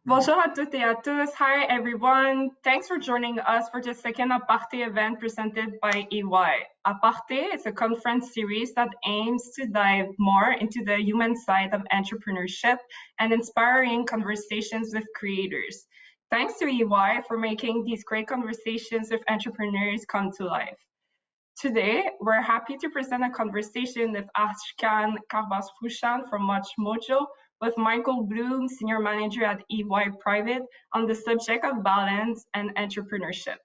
Bonjour à toutes et à tous. Hi, everyone. Thanks for joining us for the second A PARTE event presented by EY. A PARTE is a conference series that aims to dive more into the human side of entrepreneurship and inspiring conversations with creators. Thanks to EY for making these great conversations with entrepreneurs come to life. Today, we're happy to present a conversation with Ashkan Karbasfrooshan from Watchmojo, with Michael Bloom, Senior Manager at EY Private, on the subject of balance and entrepreneurship.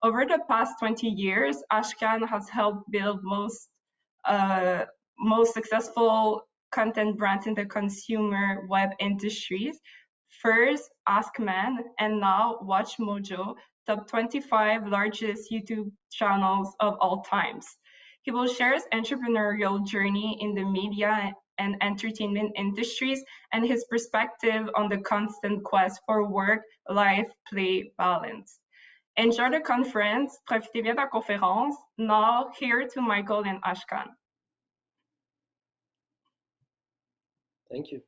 Over the past 20 years, Ashkan has helped build most successful content brands in the consumer web industries. First, Askman, and now Watchmojo, top 25 largest YouTube channels of all times. He will share his entrepreneurial journey in the media and entertainment industries and his perspective on the constant quest for work-life play balance. Enjoy the conference. Profitez bien de la conférence. Now, here to Michael and Ashkan. Thank you.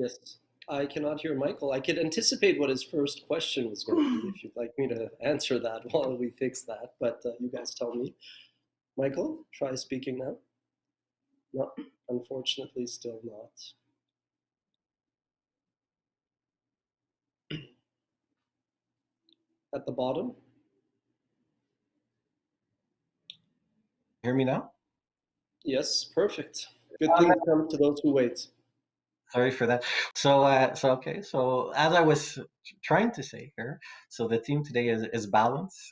Yes, I cannot hear Michael. I could anticipate what his first question was going to be if you'd like me to answer that while we fix that, but you guys tell me. Michael, try speaking now. No, unfortunately, still not. At the bottom. Hear me now? Yes, perfect. Good things come to those who wait. Sorry for that. So okay. So as I was trying to say here, so the theme today is balance,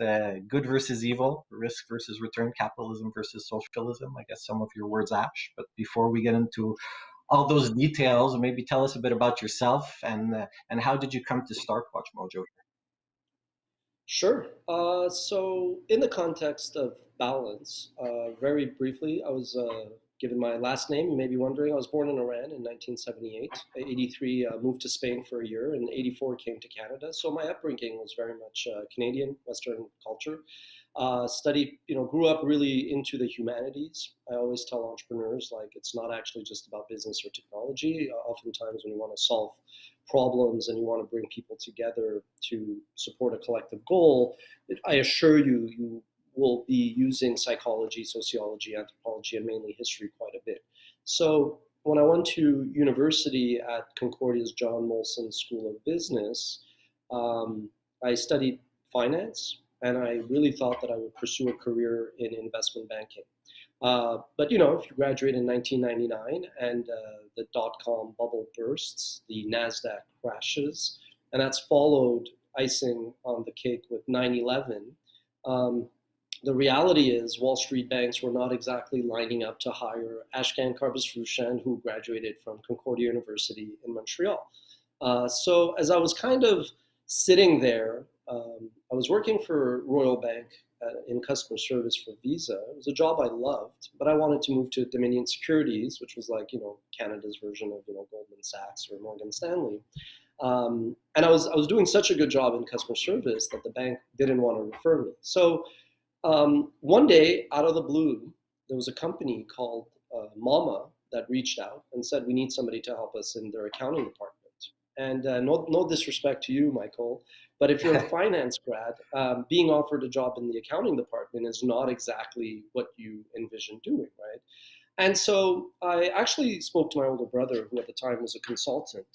good versus evil, risk versus return, capitalism versus socialism. I guess some of your words, Ash. But before we get into all those details, maybe tell us a bit about yourself and how did you come to start Watchmojo? Sure. So in the context of balance, very briefly, I was given my last name. You may be wondering, I was born in Iran in 1978. 83, moved to Spain for a year, and 84 came to Canada. So my upbringing was very much Canadian, Western culture. Studied, grew up really into the humanities. I always tell entrepreneurs, like, it's not actually just about business or technology. Oftentimes when you want to solve problems and you want to bring people together to support a collective goal, I assure you, you will be using psychology, sociology, anthropology, and mainly history quite a bit. So when I went to university at Concordia's John Molson School of Business, I studied finance, and I really thought that I would pursue a career in investment banking. But you know, if you graduate in 1999 and the dot-com bubble bursts, the NASDAQ crashes, and that's followed icing on the cake with 9/11, the reality is Wall Street banks were not exactly lining up to hire Ashkan Karbasfrooshan, who graduated from Concordia University in Montreal. So as I was kind of sitting there, I was working for Royal Bank in customer service for Visa. It was a job I loved, but I wanted to move to Dominion Securities, which was like, you know, Canada's version of, you know, Goldman Sachs or Morgan Stanley. And I was doing such a good job in customer service that the bank didn't want to refer me. So one day, out of the blue, there was a company called Mama that reached out and said, we need somebody to help us in their accounting department. And no disrespect to you, Michael, but if you're a finance grad, being offered a job in the accounting department is not exactly what you envision doing, right? And so I actually spoke to my older brother, who at the time was a consultant.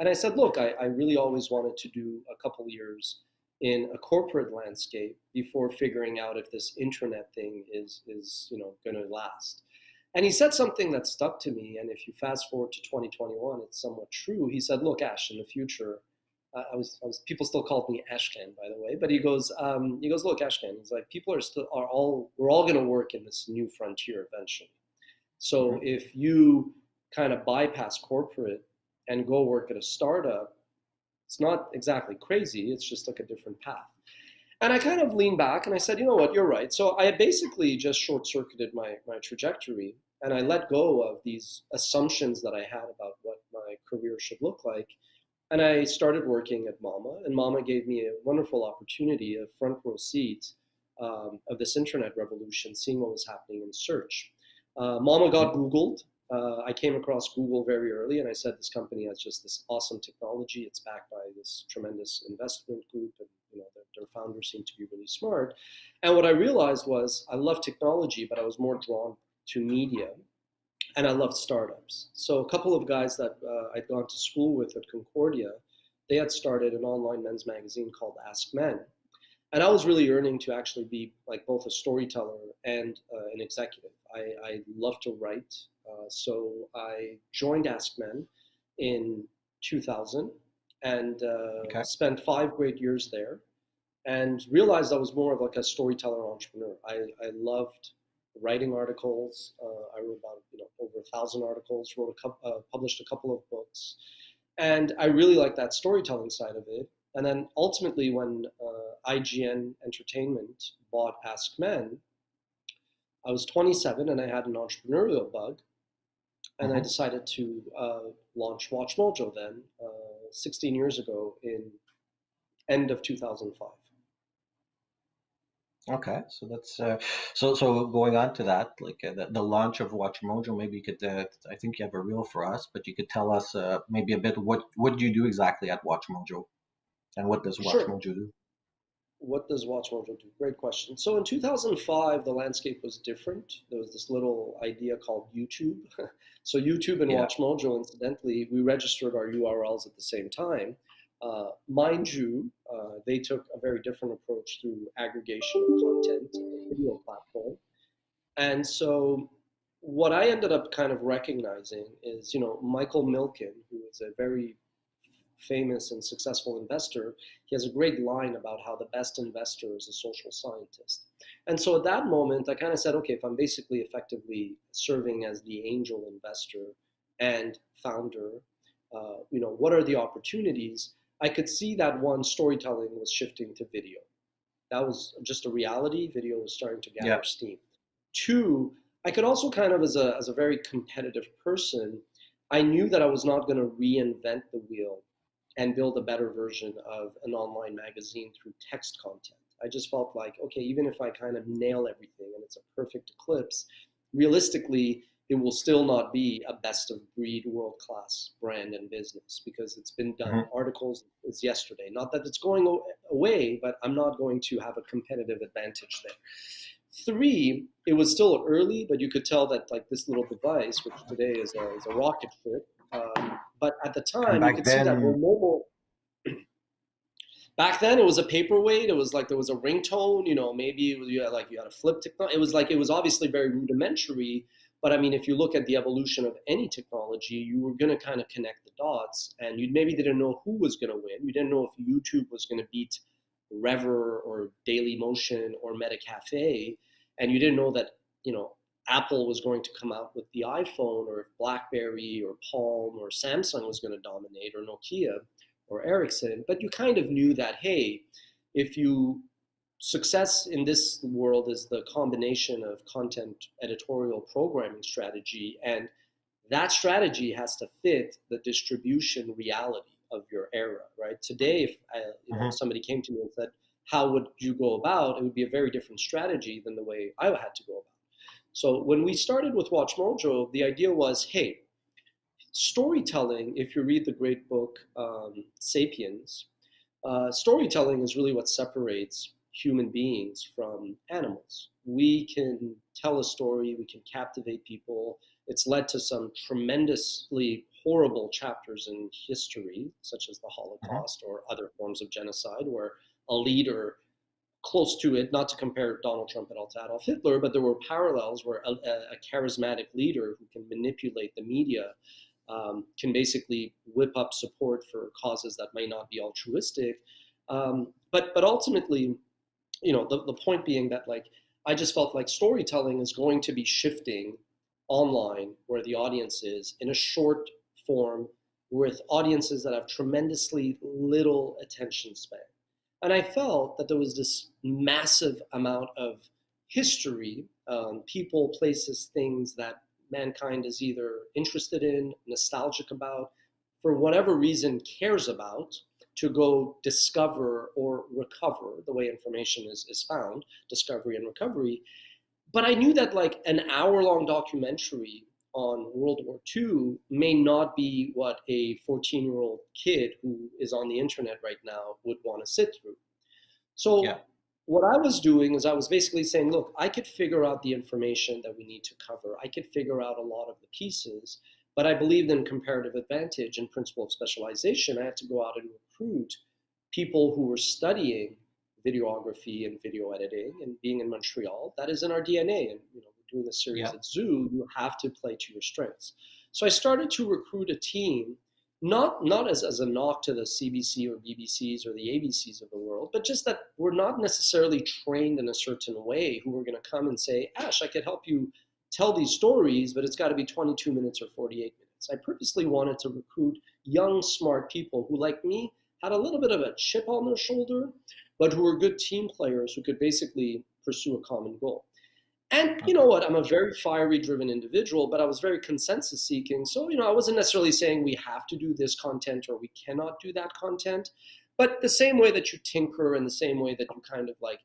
And I said, look, I really always wanted to do a couple years in a corporate landscape before figuring out if this internet thing is you know, going to last. And he said something that stuck to me, and if you fast forward to 2021, it's somewhat true. He said, look, Ash, in the future, people still called me Ashkan, by the way, but he goes, look, Ashkan, he's like, we're all going to work in this new frontier eventually. So if you kind of bypass corporate and go work at a startup, it's not exactly crazy, it's just like a different path. And I kind of leaned back and I said, you know what, you're right. So I basically just short-circuited my trajectory, and I let go of these assumptions that I had about what my career should look like. And I started working at Mama, and Mama gave me a wonderful opportunity, a front row seat of this internet revolution, seeing what was happening in search. Mama got Googled. I came across Google very early, and I said, this company has just this awesome technology. It's backed by this tremendous investment group, and you know, their founders seem to be really smart. And what I realized was I love technology, but I was more drawn to media, and I loved startups. So a couple of guys that I'd gone to school with at Concordia, they had started an online men's magazine called Ask Men. And I was really yearning to actually be like both a storyteller and an executive. I love to write. So I joined Ask Men in 2000 and spent 5 great years there, and realized I was more of like a storyteller entrepreneur. I loved writing articles. I wrote about over 1,000 articles, published a couple of books, and I really liked that storytelling side of it. And then ultimately, when IGN Entertainment bought Ask Men, I was 27 and I had an entrepreneurial bug, and I decided to launch Watchmojo then, 16 years ago in end of 2005. Okay, so that's so going on to that, like the launch of Watchmojo. Maybe you could, I think you have a reel for us, but you could tell us maybe a bit what do you do exactly at Watchmojo, and what does Watchmojo do? What does Watchmojo do? Great question. So in 2005, the landscape was different. There was this little idea called YouTube. So YouTube and Watchmojo, incidentally, we registered our URLs at the same time. Mind you, they took a very different approach through aggregation of content, a video platform. And so what I ended up kind of recognizing is, Michael Milken, who is a very famous and successful investor, he has a great line about how the best investor is a social scientist. And so at that moment, I kind of said, okay, if I'm basically effectively serving as the angel investor and founder, what are the opportunities? I could see that one, storytelling was shifting to video. That was just a reality. Video was starting to gather steam. 2, I could also kind of, as a very competitive person, I knew that I was not going to reinvent the wheel and build a better version of an online magazine through text content. I just felt like, okay, even if I kind of nail everything and it's a perfect eclipse, realistically, it will still not be a best of breed world-class brand and business because it's been done. Articles is yesterday. Not that it's going away, but I'm not going to have a competitive advantage there. 3, it was still early, but you could tell that like this little device, which today is a rocket ship, but at the time you could see that we're mobile. Back then it was a paperweight. It was like there was a ringtone. You know, maybe you had a flip technology. It was obviously very rudimentary. But I mean, if you look at the evolution of any technology, you were going to kind of connect the dots, and you maybe didn't know who was going to win. You didn't know if YouTube was going to beat Rever or Daily Motion or Metacafe, and you didn't know that, you know, Apple was going to come out with the iPhone, or if BlackBerry or Palm or Samsung was going to dominate, or Nokia or Ericsson. But you kind of knew that, hey, success in this world is the combination of content, editorial, programming strategy, and that strategy has to fit the distribution reality of your era, right? Today, if somebody came to me and said, how would you go about, it would be a very different strategy than the way I had to go about. So when we started with Watchmojo, the idea was, hey, storytelling, if you read the great book Sapiens, storytelling is really what separates human beings from animals. We can tell a story, we can captivate people. It's led to some tremendously horrible chapters in history, such as the Holocaust or other forms of genocide, where a leader close to it, not to compare Donald Trump at all to Adolf Hitler, but there were parallels where a charismatic leader who can manipulate the media can basically whip up support for causes that may not be altruistic. But ultimately, you know, the point being that, like, I just felt like storytelling is going to be shifting online, where the audience is in a short form with audiences that have tremendously little attention span. And I felt that there was this massive amount of history, people, places, things that mankind is either interested in, nostalgic about, for whatever reason cares about, to go discover or recover, the way information is found, discovery and recovery. But I knew that like an hour-long documentary on World War II may not be what a 14-year-old kid who is on the internet right now would want to sit through. So what I was doing is I was basically saying, look, I could figure out the information that we need to cover. I could figure out a lot of the pieces, but I believed in comparative advantage and principle of specialization. I had to go out and recruit people who were studying videography and video editing, and being in Montreal, that is in our DNA. And you know, we're doing this series at Zoo, you have to play to your strengths. So I started to recruit a team, not as a knock to the CBC or BBCs or the ABCs of the world, but just that we're not necessarily trained in a certain way, who were going to come and say, Ash, I could help you tell these stories, but it's got to be 22 minutes or 48 minutes. I purposely wanted to recruit young, smart people who, like me, had a little bit of a chip on their shoulder, but who were good team players who could basically pursue a common goal. And you know what, I'm a very fiery driven individual, but I was very consensus seeking. So, you know, I wasn't necessarily saying we have to do this content or we cannot do that content, but the same way that you tinker and the same way that you kind of like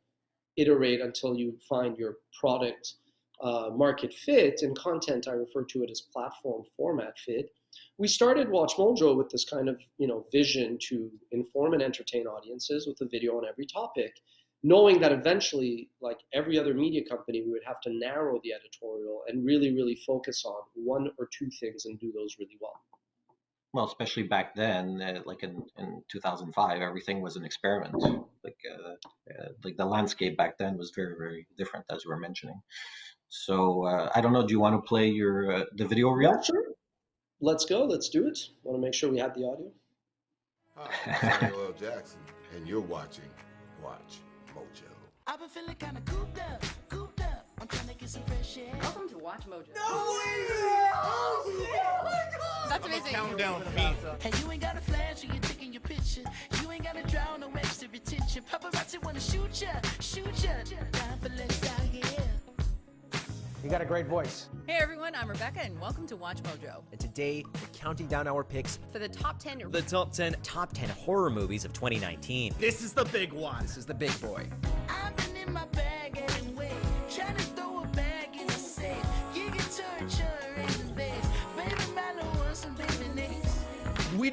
iterate until you find your product market fit. In content, I refer to it as platform format fit. We started Watchmojo with this kind of, you know, vision to inform and entertain audiences with a video on every topic, knowing that eventually, like every other media company, we would have to narrow the editorial and really, really focus on one or two things and do those really well. Well, especially back then, like in 2005, everything was an experiment. Like the landscape back then was very, very different, as you were mentioning. So I don't know. Do you want to play your the video reel? Yeah, sure. Let's go. Let's do it. Want to make sure we have the audio. Hi, I'm Samuel L. Jackson, and you're watching Watchmojo. I've been feeling kind of cooped up. I'm trying to get some fresh air. Welcome to Watchmojo. No way! Oh, shit! That's amazing. Countdown beat. And you ain't got a flash when you're taking your picture. You ain't got to drown no extra retention. Paparazzi wanna shoot ya. Time for less out here. You got a great voice. Hey everyone, I'm Rebecca and welcome to Watchmojo. And today, we're counting down our picks For the top 10 top 10 horror movies of 2019. This is the big one. This is the big boy. I've been in my bag anyway. Trying to throw a bag in the safe. You can turn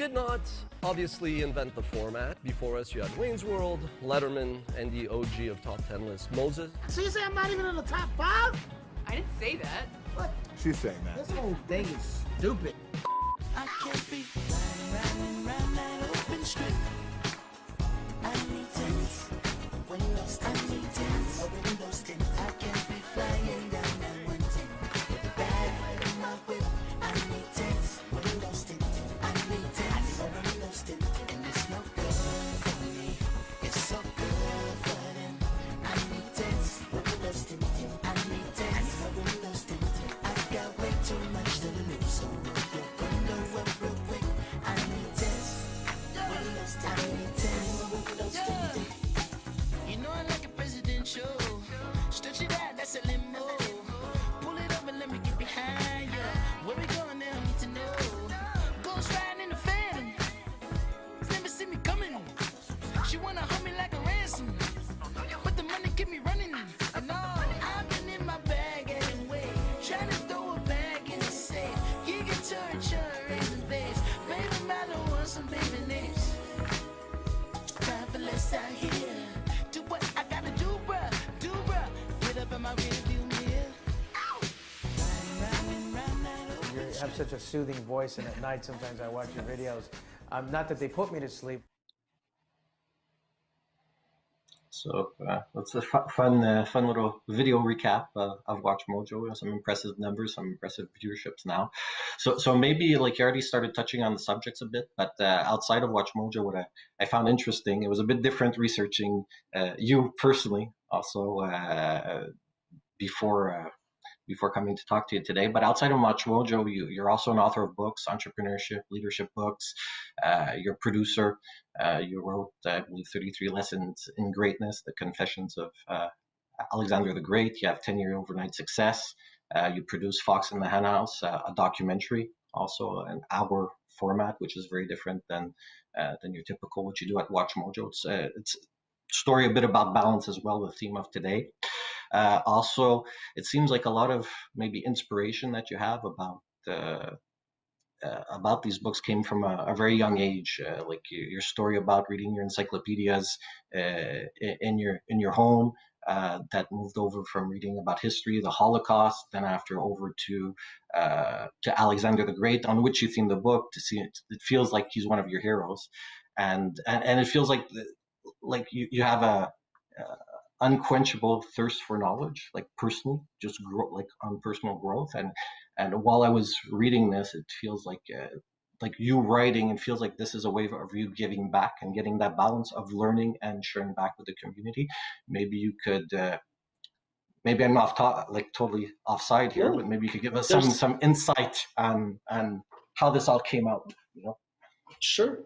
did not obviously invent the format. Before us, you had Wayne's World, Letterman, and the OG of top 10 lists, Moses. So you say I'm not even in the top 5? I didn't say that. What? She's saying that. This whole thing is stupid. I can't be riding round that open strip. I need tents, windows, I need tents, windows tint. I can't be flying down that 110 with the bag in my whip. I need tents, windows tint. I need tents, windows tint. And it's no good for me. It's so good for them. I need tents, windows tint. I need tents, windows tint. I've got way too much to lose, so roll your window up real quick. I need tents, windows tint. I need tents, windows tint. You know I like a presidential. Stretch it out, that's a limo. Pull it up and let me get behind ya. Where we going now? I need to know. Ghost riding in the phantom. Never see me coming. She wanna hold me like a ransom, but the money keep me running. And all I've been in my bag anyway, trying to throw a bag in the safe. You get to raising base. Baby, I don't want some baby names. Time for less out here. Do what I gotta do, bruh. Do, bruh. Get up in my rearview mirror. You have such a soothing voice, and at night sometimes I watch your videos. Not that they put me to sleep. So that's a fun little video recap of WatchMojo. Some impressive numbers, some impressive viewerships now. So maybe like you already started touching on the subjects a bit, but outside of WatchMojo, what I found interesting, it was a bit different researching you personally also before coming to talk to you today. But outside of WatchMojo, you're also an author of books, entrepreneurship, leadership books. You're a producer. You wrote, I believe, 33 Lessons in Greatness, The Confessions of Alexander the Great. You have 10-year overnight success. You produce Fox in the Henhouse, a documentary, also an hour format, which is very different than your typical what you do at WatchMojo. It's a story a bit about balance as well, the theme of today. Also, it seems like a lot of maybe inspiration that you have about these books came from a very young age. Like your story about reading your encyclopedias in your home, that moved over from reading about history, the Holocaust, then after over to Alexander the Great, on which you theme the book. To see it feels like he's one of your heroes, and it feels like you have a unquenchable thirst for knowledge, like personally, just like on personal growth. And while I was reading this, it feels like you writing, it feels like this is a way of you giving back and getting that balance of learning and sharing back with the community. Maybe you could, maybe I'm totally offside here, but maybe you could give us some insight on how this all came out, you know? Sure.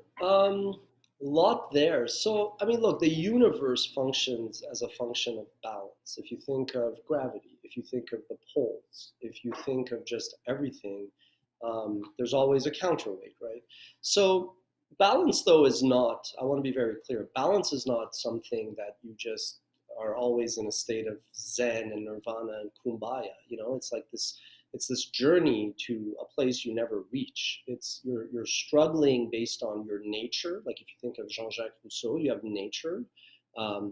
Lot there. So, I mean, look, the universe functions as a function of balance. If you think of gravity, if you think of the poles, if you think of just everything, there's always a counterweight, right? So balance, though, is not, I want to be very clear, balance is not something that you just are always in a state of zen and nirvana and kumbaya. You know, it's like this, it's this journey to a place you never reach. It's you're struggling based on your nature. Like if you think of Jean-Jacques Rousseau, you have nature.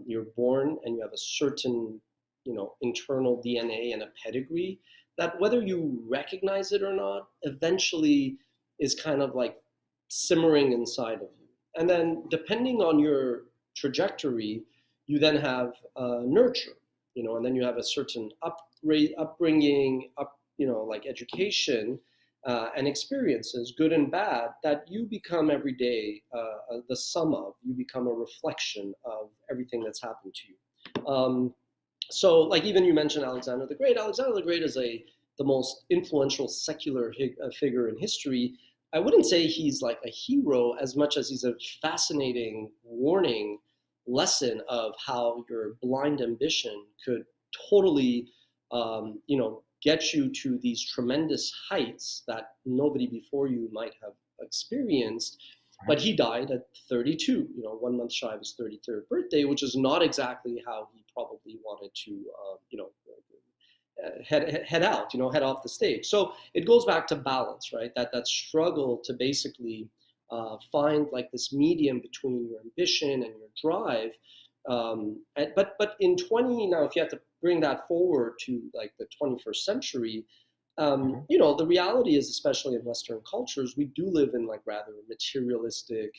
You're born and you have a certain, you know, internal DNA and a pedigree that whether you recognize it or not, eventually is kind of like simmering inside of you. And then depending on your trajectory, you then have nurture, you know, and then you have a certain upbringing, like education and experiences, good and bad, that you become every day the sum of, you become a reflection of everything that's happened to you. So like even you mentioned Alexander the Great. Alexander the Great is the most influential secular figure in history. I wouldn't say he's like a hero as much as he's a fascinating warning lesson of how your blind ambition could totally, get you to these tremendous heights that nobody before you might have experienced. But he died at 32, 1 month shy of his 33rd birthday, which is not exactly how he probably wanted to, head out, head off the stage. So it goes back to balance, right? That struggle to basically find like this medium between your ambition and your drive. But in now, if you have to bring that forward to like the 21st century, you know, the reality is, especially in Western cultures, we do live in like rather materialistic,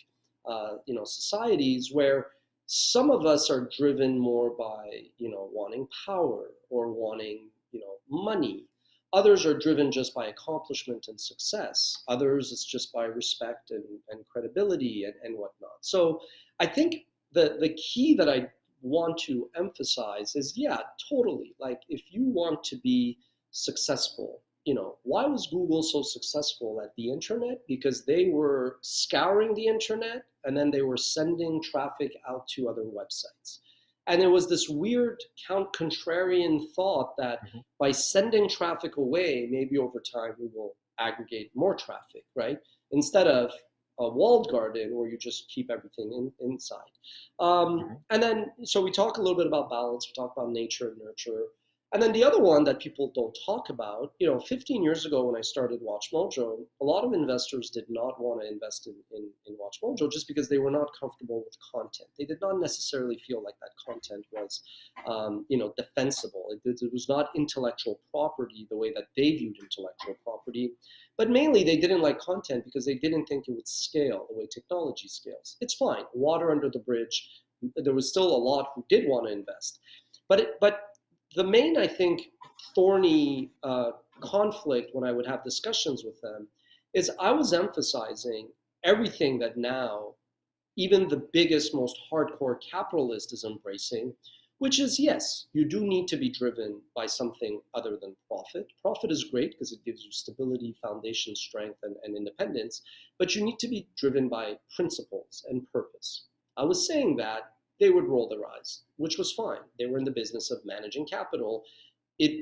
you know, societies where some of us are driven more by, you know, wanting power or wanting, you know, money. Others are driven just by accomplishment and success. Others, it's just by respect and credibility and whatnot. So I think the key that I want to emphasize is, yeah, totally. Like if you want to be successful, you know, why was Google so successful at the internet? Because they were scouring the internet and then they were sending traffic out to other websites. And there was this weird contrarian thought that by sending traffic away, maybe over time we will aggregate more traffic, right? Instead of a walled garden where you just keep everything inside. And then, so we talk a little bit about balance, we talk about nature and nurture. And then the other one that people don't talk about, you know, 15 years ago when I started WatchMojo, a lot of investors did not want to invest in WatchMojo just because they were not comfortable with content. They did not necessarily feel like that content was, you know, defensible. It was not intellectual property the way that they viewed intellectual property. But mainly they didn't like content because they didn't think it would scale the way technology scales. It's fine, water under the bridge. There was still a lot who did want to invest. But the main, I think, thorny conflict when I would have discussions with them is I was emphasizing everything that now even the biggest, most hardcore capitalist is embracing, which is, yes, you do need to be driven by something other than profit. Profit is great because it gives you stability, foundation, strength, and independence, but you need to be driven by principles and purpose. I was saying that, they would roll their eyes, which was fine. They were in the business of managing capital. It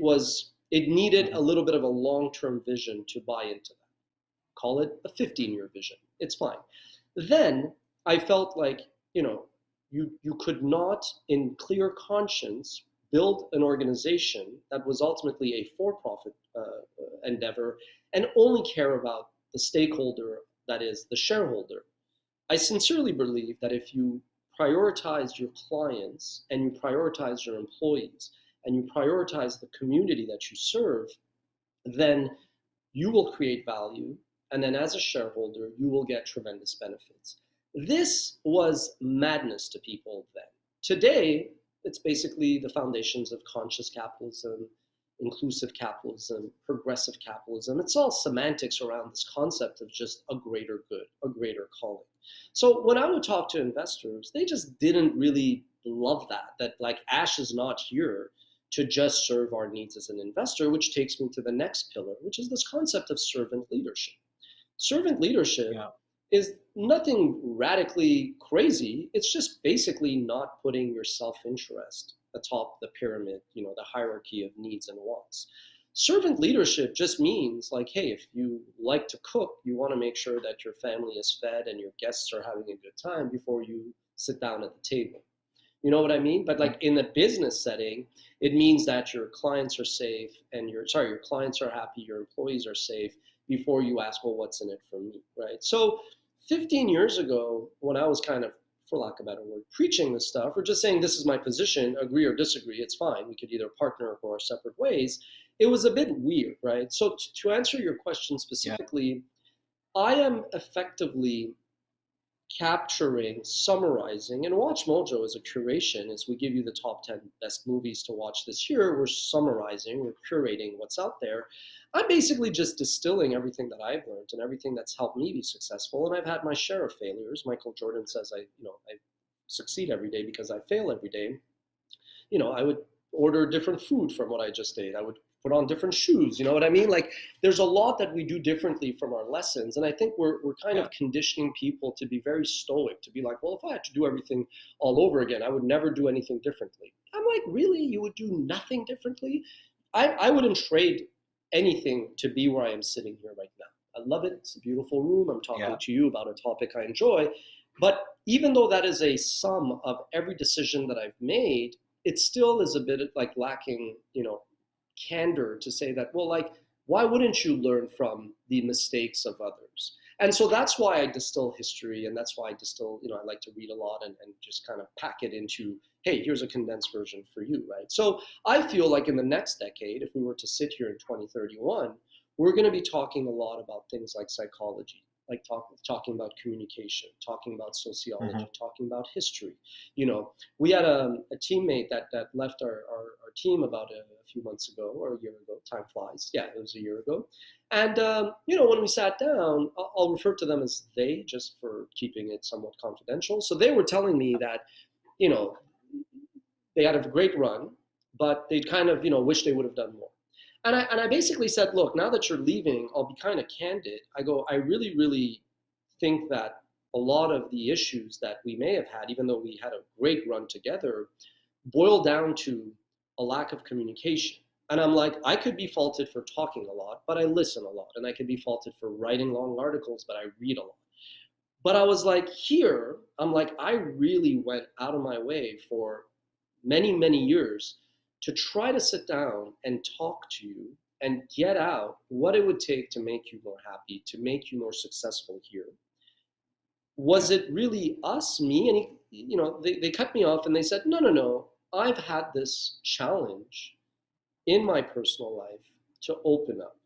needed a little bit of a long-term vision to buy into that. Call it a 15-year vision. It's fine. Then I felt like, you know, you could not, in clear conscience, build an organization that was ultimately a for-profit endeavor and only care about the stakeholder, that is, the shareholder. I sincerely believe that if you prioritize your clients and you prioritize your employees and you prioritize the community that you serve, then you will create value. And then as a shareholder, you will get tremendous benefits. This was madness to people then. Today, it's basically the foundations of conscious capitalism, inclusive capitalism, progressive capitalism. It's all semantics around this concept of just a greater good, a greater calling. So when I would talk to investors, they just didn't really love that like Ash is not here to just serve our needs as an investor, which takes me to the next pillar, which is this concept of servant leadership. Servant leadership is nothing radically crazy. It's just basically not putting your self-interest atop the pyramid, you know, the hierarchy of needs and wants. Servant leadership just means like, hey, if you like to cook, you want to make sure that your family is fed and your guests are having a good time before you sit down at the table. You know what I mean? But like in the business setting, it means that your clients are safe and your clients are happy, your employees are safe before you ask, well, what's in it for me, right? So 15 years ago, when I was kind of, for lack of a better word, preaching this stuff, or just saying this is my position, agree or disagree, it's fine. We could either partner or go our separate ways. It was a bit weird, right? So to answer your question specifically, I am effectively capturing, summarizing, and WatchMojo is a curation. As we give you the top 10 best movies to watch this year, we're summarizing, we're curating what's out there. I'm basically just distilling everything that I've learned and everything that's helped me be successful. And I've had my share of failures. Michael Jordan says I succeed every day because I fail every day. You know, I would order different food from what I just ate. I would put on different shoes. You know what I mean? Like there's a lot that we do differently from our lessons. And I think we're kind of conditioning people to be very stoic, to be like, well, if I had to do everything all over again, I would never do anything differently. I'm like, really? You would do nothing differently? I wouldn't trade anything to be where I am sitting here right now. I love it. It's a beautiful room. I'm talking to you about a topic I enjoy. But even though that is a sum of every decision that I've made, it still is a bit like lacking, you know, candor to say that, well, like, why wouldn't you learn from the mistakes of others? And so that's why I distill history, and that's why I distill, I like to read a lot and just kind of pack it into, hey, here's a condensed version for you, right? So I feel like in the next decade, if we were to sit here in 2031, we're going to be talking a lot about things like psychology, like talking about communication, talking about sociology, talking about history. We had a teammate that left our team about a few months ago or a year ago. Time flies. Yeah, it was a year ago. And, when we sat down, I'll refer to them as they, just for keeping it somewhat confidential. So they were telling me that, they had a great run, but they kind of, wish they would have done more. And I basically said, look, now that you're leaving, I'll be kind of candid. I go, I really, really think that a lot of the issues that we may have had, even though we had a great run together, boil down to a lack of communication. And I'm like, I could be faulted for talking a lot, but I listen a lot. And I could be faulted for writing long articles, but I read a lot. But I was like, here, I'm like, I really went out of my way for many, many years to try to sit down and talk to you and get out what it would take to make you more happy, to make you more successful here. Was it really us, me? And they cut me off and they said, no, I've had this challenge in my personal life to open up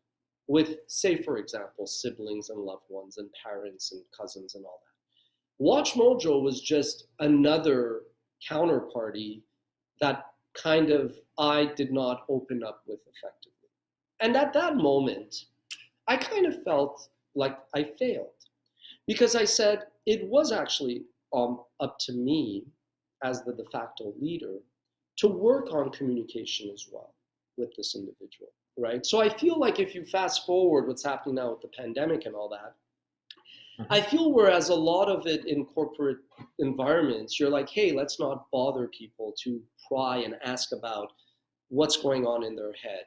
with, say, for example, siblings and loved ones and parents and cousins and all that. Watchmojo was just another counterparty that kind of I did not open up with effectively. And at that moment, I kind of felt like I failed, because I said it was actually up to me as the de facto leader to work on communication as well with this individual, right? So I feel like if you fast forward what's happening now with the pandemic and all that, I feel whereas a lot of it in corporate environments, you're like, hey, let's not bother people to pry and ask about what's going on in their head,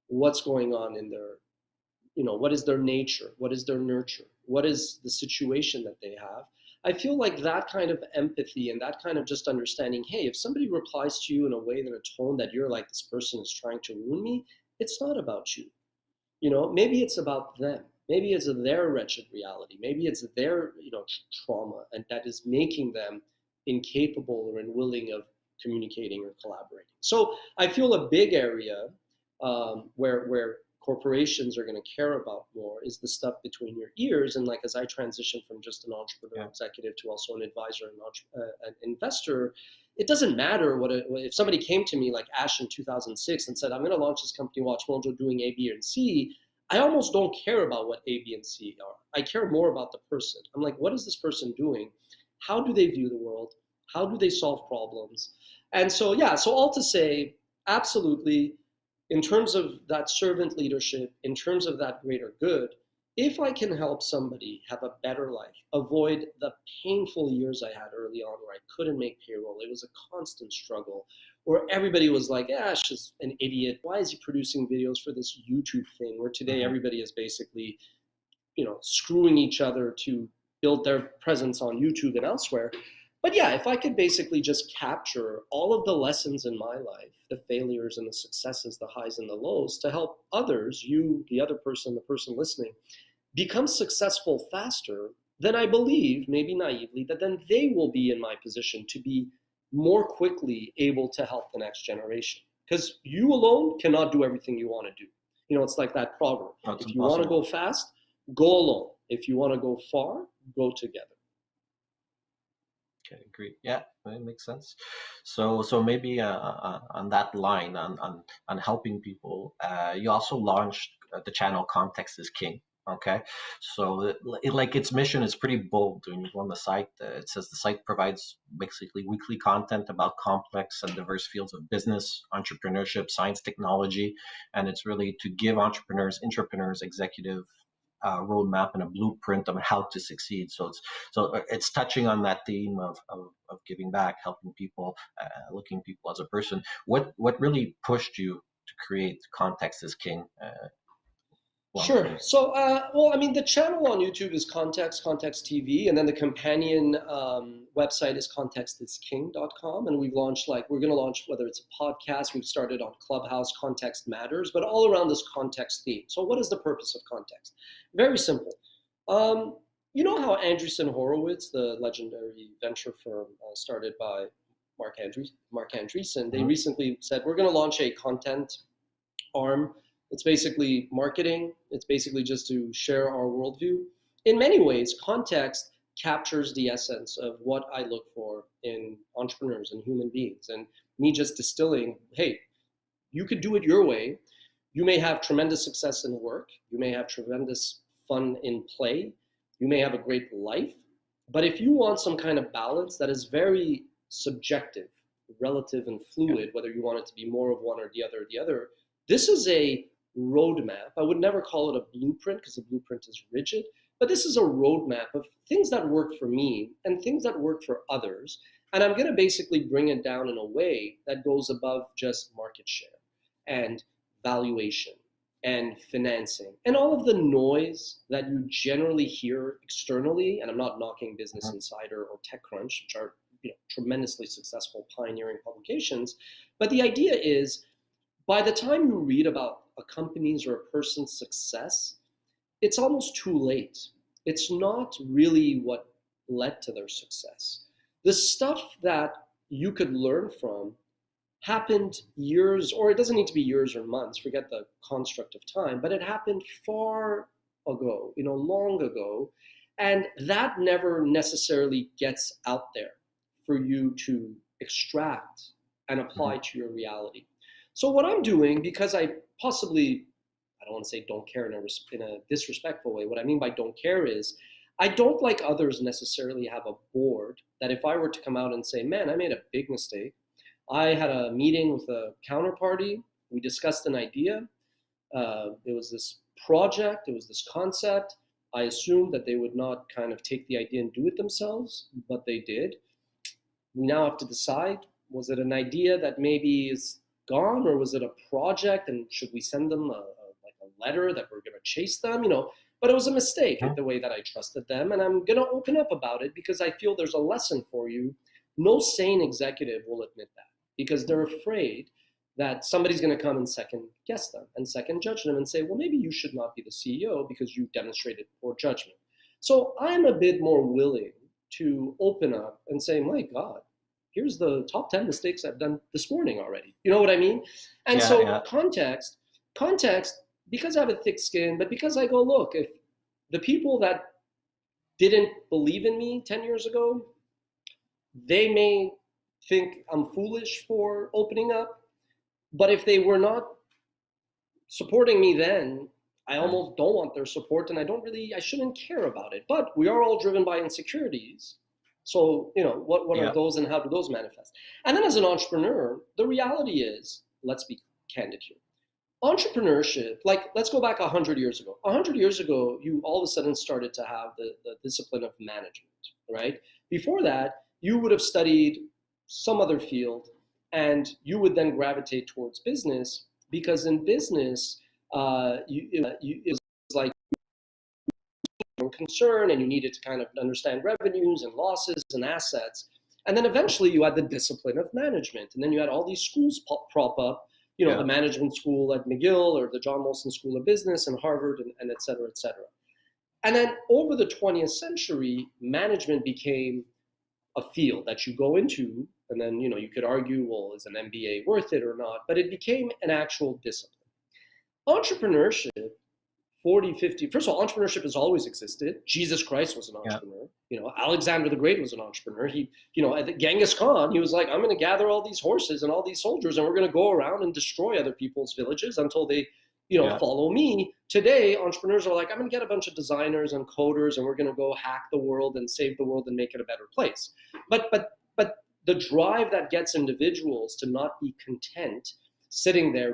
what's going on in their, what is their nature, what is their nurture, what is the situation that they have. I feel like that kind of empathy and that kind of just understanding, hey, if somebody replies to you in a way, in a tone that you're like, this person is trying to ruin me, it's not about you. Maybe it's about them. Maybe it's their wretched reality. Maybe it's their, trauma, and that is making them incapable or unwilling of communicating or collaborating. So I feel a big area where corporations are going to care about more is the stuff between your ears. And like, as I transition from just an entrepreneur executive to also an advisor and an investor, it doesn't matter if somebody came to me like Ash in 2006 and said, I'm going to launch this company, Watchmojo, doing A, B, and C. I almost don't care about what A, B, and C are. I care more about the person. I'm like, what is this person doing? How do they view the world? How do they solve problems? And so, so all to say, absolutely, in terms of that servant leadership, in terms of that greater good, if I can help somebody have a better life, avoid the painful years I had early on where I couldn't make payroll, it was a constant struggle, where everybody was like, Ash is an idiot. Why is he producing videos for this YouTube thing? Where today everybody is basically, screwing each other to build their presence on YouTube and elsewhere. But yeah, if I could basically just capture all of the lessons in my life, the failures and the successes, the highs and the lows, to help others, you, the other person, the person listening, become successful faster, then I believe, maybe naively, that then they will be in my position to be more quickly able to help the next generation. Because you alone cannot do everything you want to do. It's like that proverb. That's if you want to go fast, go alone. If you want to go far, go together. Okay, great. Yeah, that makes sense. So maybe on that line, on helping people, you also launched the channel Context is King. Okay, so its mission is pretty bold. When you go on the site, it says the site provides basically weekly content about complex and diverse fields of business, entrepreneurship, science, technology, and it's really to give entrepreneurs, executive roadmap and a blueprint on how to succeed. So it's touching on that theme of giving back, helping people, looking people as a person. What really pushed you to create Context is King? Sure. So, the channel on YouTube is Context TV, and then the companion website is contextisking.com. And we're going to launch, whether it's a podcast, we've started on Clubhouse, Context Matters, but all around this context theme. So what is the purpose of context? Very simple. You know how Andreessen Horowitz, the legendary venture firm started by Mark Andreessen, they recently said, we're going to launch a content arm. It's basically marketing. It's basically just to share our worldview. In many ways, context captures the essence of what I look for in entrepreneurs and human beings. And me just distilling, hey, you could do it your way. You may have tremendous success in work. You may have tremendous fun in play. You may have a great life. But if you want some kind of balance that is very subjective, relative, and fluid, whether you want it to be more of one or the other, this is a roadmap. I would never call it a blueprint because a blueprint is rigid, but this is a roadmap of things that work for me and things that work for others. And I'm going to basically bring it down in a way that goes above just market share and valuation and financing and all of the noise that you generally hear externally. And I'm not knocking Business Insider or TechCrunch, which are tremendously successful pioneering publications. But the idea is, by the time you read about a company's or a person's success, it's almost too late. It's not really what led to their success. The stuff that you could learn from happened years, or it doesn't need to be years or months, forget the construct of time, but it happened far ago, long ago. And that never necessarily gets out there for you to extract and apply to your reality. So what I'm doing, because I don't want to say don't care in a disrespectful way. What I mean by don't care is I don't, like others, necessarily have a board that if I were to come out and say, man, I made a big mistake. I had a meeting with a counterparty. We discussed an idea. It was this project. It was this concept. I assumed that they would not kind of take the idea and do it themselves, but they did. We now have to decide, was it an idea that maybe is gone, or was it a project, and should we send them a letter that we're going to chase them, but it was a mistake the way that I trusted them. And I'm going to open up about it because I feel there's a lesson for you. No sane executive will admit that because they're afraid that somebody's going to come and second guess them and second judge them and say, well, maybe you should not be the CEO because you demonstrated poor judgment. So I'm a bit more willing to open up and say, my God, here's the top 10 mistakes I've done this morning already. You know what I mean? And context, because I have a thick skin, but because I go, look, if the people that didn't believe in me 10 years ago, they may think I'm foolish for opening up, but if they were not supporting me then, I almost don't want their support, and I shouldn't care about it. But we are all driven by insecurities. So, what are those and how do those manifest? And then as an entrepreneur, the reality is, let's be candid here. Entrepreneurship, let's go back 100 years ago. 100 years ago, you all of a sudden started to have the discipline of management, right? Before that, you would have studied some other field, and you would then gravitate towards business, because in business, it was like concern, and you needed to kind of understand revenues and losses and assets. And then eventually you had the discipline of management, and then you had all these schools prop up, the management school at McGill or the John Molson School of Business and Harvard and et cetera, et cetera. And then over the 20th century, management became a field that you go into, and then, you could argue, well, is an MBA worth it or not? But it became an actual discipline. Entrepreneurship, 40, 50, first of all, entrepreneurship has always existed. Jesus Christ was an entrepreneur. Alexander the Great was an entrepreneur. Genghis Khan, he was like, I'm going to gather all these horses and all these soldiers, and we're going to go around and destroy other people's villages until they, follow me. Today, entrepreneurs are like, I'm going to get a bunch of designers and coders, and we're going to go hack the world and save the world and make it a better place. But the drive that gets individuals to not be content, sitting there,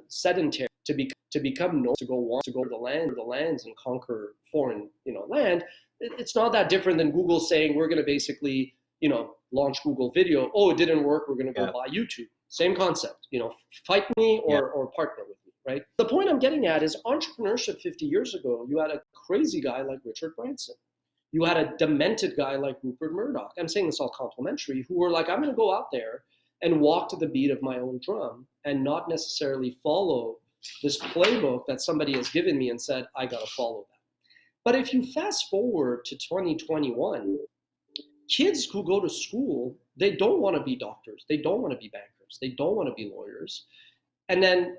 sedentary, to become known, to go to the lands and conquer foreign, land. It's not that different than Google saying we're going to basically, launch Google Video. Oh, it didn't work. We're going to go buy YouTube. Same concept. Fight me or partner with me, right? The point I'm getting at is entrepreneurship 50 years ago. You had a crazy guy like Richard Branson. You had a demented guy like Rupert Murdoch. I'm saying this all complimentary, who were like, I'm going to go out there and walk to the beat of my own drum and not necessarily follow this playbook that somebody has given me and said, I got to follow that. But if you fast forward to 2021, kids who go to school, they don't want to be doctors. They don't want to be bankers. They don't want to be lawyers. And then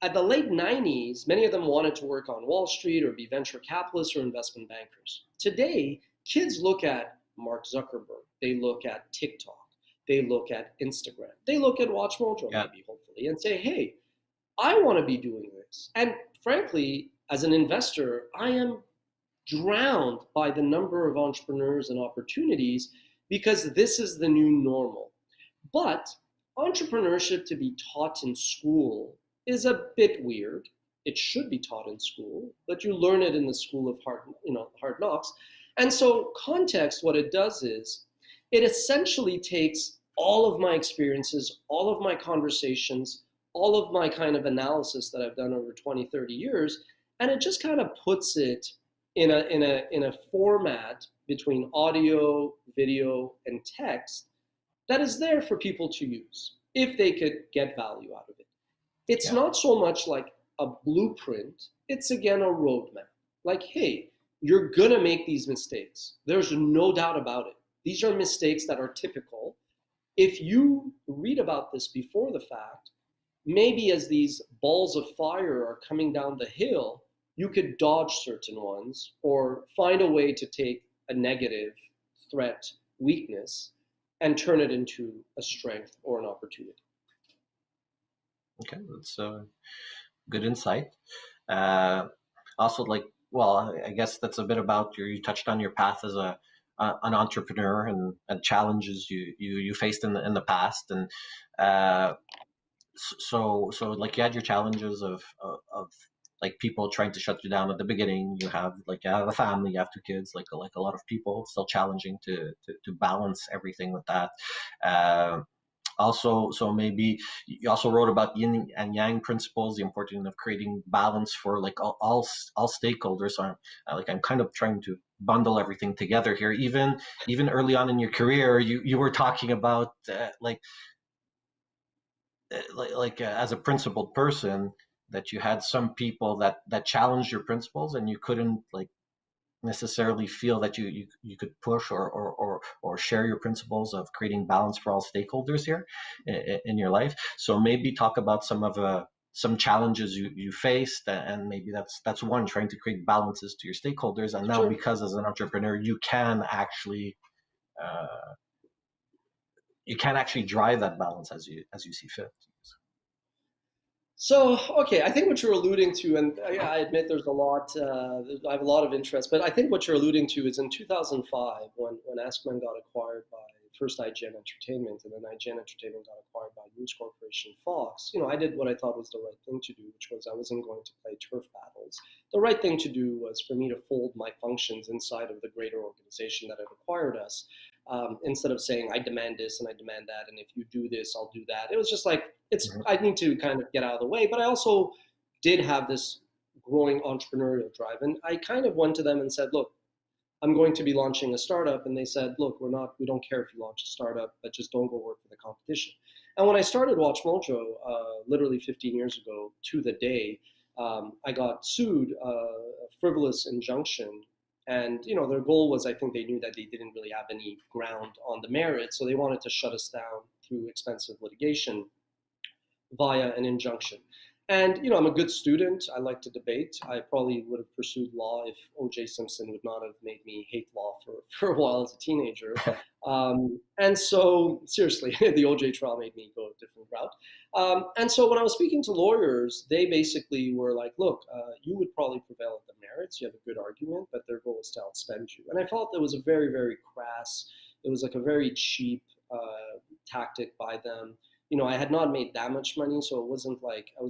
at the late 90s, many of them wanted to work on Wall Street or be venture capitalists or investment bankers. Today, kids look at Mark Zuckerberg. They look at TikTok. They look at Instagram. They look at WatchMojo, maybe, hopefully, and say, hey, I want to be doing this. And frankly, as an investor, I am drowned by the number of entrepreneurs and opportunities because this is the new normal. But entrepreneurship to be taught in school is a bit weird. It should be taught in school, but you learn it in the school of hard knocks. And so context, what it does is it essentially takes all of my experiences, all of my conversations, all of my kind of analysis that I've done over 20, 30 years, and it just kind of puts it in a format between audio, video, and text that is there for people to use if they could get value out of it. It's not so much like a blueprint, it's again a roadmap. Like, hey, you're gonna make these mistakes. There's no doubt about it. These are mistakes that are typical. If you read about this before the fact, maybe as these balls of fire are coming down the hill, you could dodge certain ones or find a way to take a negative threat, weakness, and turn it into a strength or an opportunity. Okay, that's good insight. Also, I guess that's a bit about you touched on your path as an entrepreneur and challenges you faced in the past, and so like you had your challenges of like people trying to shut you down at the beginning. You have a family, you have 2 kids, like a lot of people. Still challenging to balance everything with that. Also, so maybe you also wrote about yin and yang principles, the importance of creating balance for like all stakeholders. So I'm kind of trying to bundle everything together here. Even early on in your career, you were talking about as a principled person, that you had some people that challenged your principles, and you couldn't necessarily feel that you could push or share your principles of creating balance for all stakeholders here in your life. So maybe talk about some challenges you faced, and maybe that's one, trying to create balances to your stakeholders. And now, because as an entrepreneur, you can actually drive that balance as you see fit. So, okay, I think what you're alluding to, and I admit there's a lot, I have a lot of interest, but I think what you're alluding to is in 2005, when Ashkan got acquired by first IGN Entertainment, and then IGN Entertainment got acquired by News Corporation Fox, I did what I thought was the right thing to do, which was I wasn't going to play turf battles. The right thing to do was for me to fold my functions inside of the greater organization that had acquired us. Instead of saying, I demand this and I demand that, and if you do this, I'll do that. It was just like, I need to kind of get out of the way. But I also did have this growing entrepreneurial drive. And I kind of went to them and said, look, I'm going to be launching a startup. And they said, look, we don't care if you launch a startup, but just don't go work for the competition. And when I started WatchMojo, literally 15 years ago to the day, I got sued, a frivolous injunction. And, their goal was, I think they knew that they didn't really have any ground on the merits, so they wanted to shut us down through expensive litigation via an injunction. And, I'm a good student. I like to debate. I probably would have pursued law if O.J. Simpson would not have made me hate law for a while as a teenager. And so, seriously, the O.J. trial made me go a different route. And so when I was speaking to lawyers, they basically were like, look, you would probably prevail at the merits. You have a good argument, but their goal is to outspend you. And I felt it was a very, very crass, it was like a very cheap tactic by them. I had not made that much money, so it wasn't like, I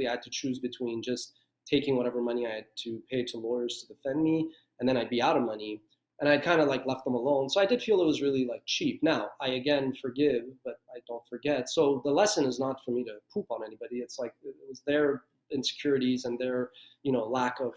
had to choose between just taking whatever money I had to pay to lawyers to defend me, and then I'd be out of money. And I kind of left them alone. So I did feel it was really cheap. Now, I again forgive, but I don't forget. So the lesson is not for me to poop on anybody. It's like, it was their insecurities and their, lack of,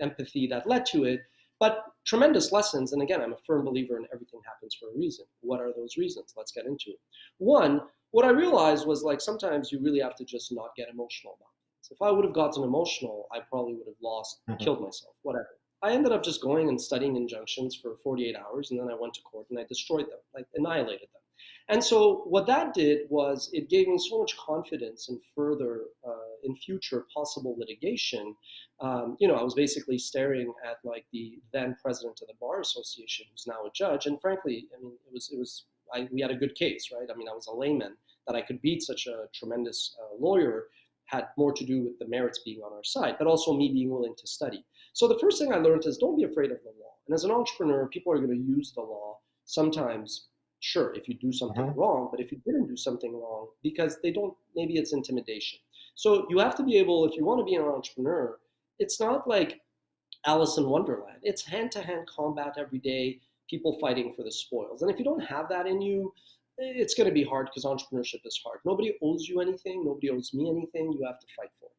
empathy that led to it. But tremendous lessons. And again, I'm a firm believer in everything happens for a reason. What are those reasons? Let's get into it. One, what I realized was sometimes you really have to just not get emotional about things. If I would have gotten emotional, I probably would have killed myself, whatever. I ended up just going and studying injunctions for 48 hours, and then I went to court and I destroyed them, like annihilated them. And so what that did was it gave me so much confidence in in future possible litigation. I was basically staring at like the then president of the Bar Association, who's now a judge, and frankly, I mean, we had a good case, right? I mean, I was a layman. That I could beat such a tremendous lawyer had more to do with the merits being on our side, but also me being willing to study. So the first thing I learned is don't be afraid of the law. And as an entrepreneur, people are going to use the law sometimes, sure, if you do something wrong, but if you didn't do something wrong, because maybe it's intimidation. So you have to be able, if you want to be an entrepreneur, it's not like Alice in Wonderland. It's hand-to-hand combat every day, people fighting for the spoils. And if you don't have that in you, it's going to be hard because entrepreneurship is hard. Nobody owes you anything. Nobody owes me anything. You have to fight for it.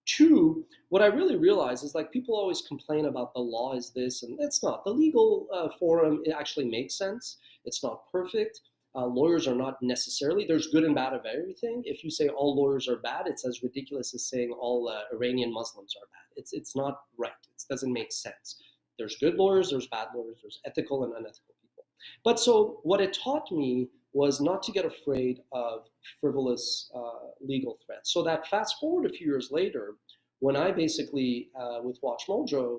Two, what I really realize is like people always complain about the law is this, and it's not. The legal forum, it actually makes sense. It's not perfect. Lawyers are not necessarily, there's good and bad of everything. If you say all lawyers are bad, it's as ridiculous as saying all Iranian Muslims are bad. It's not right. It doesn't make sense. There's good lawyers, there's bad lawyers, there's ethical and unethical people. But so what it taught me was not to get afraid of frivolous legal threats. So that fast forward a few years later, when I basically, with Watchmojo,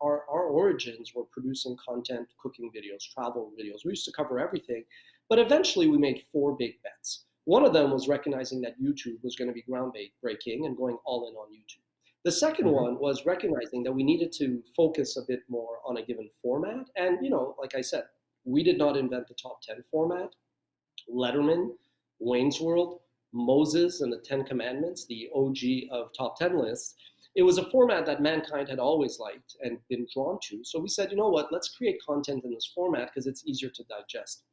our origins were producing content, cooking videos, travel videos. We used to cover everything. But eventually we made 4 big bets. One of them was recognizing that YouTube was going to be groundbreaking and going all in on YouTube. The second one was recognizing that we needed to focus a bit more on a given format. And, like I said, we did not invent the top 10 format. Letterman, Wayne's World, Moses, and the 10 Commandments, the OG of top 10 lists. It was a format that mankind had always liked and been drawn to. So we said, you know what, let's create content in this format because it's easier to digest.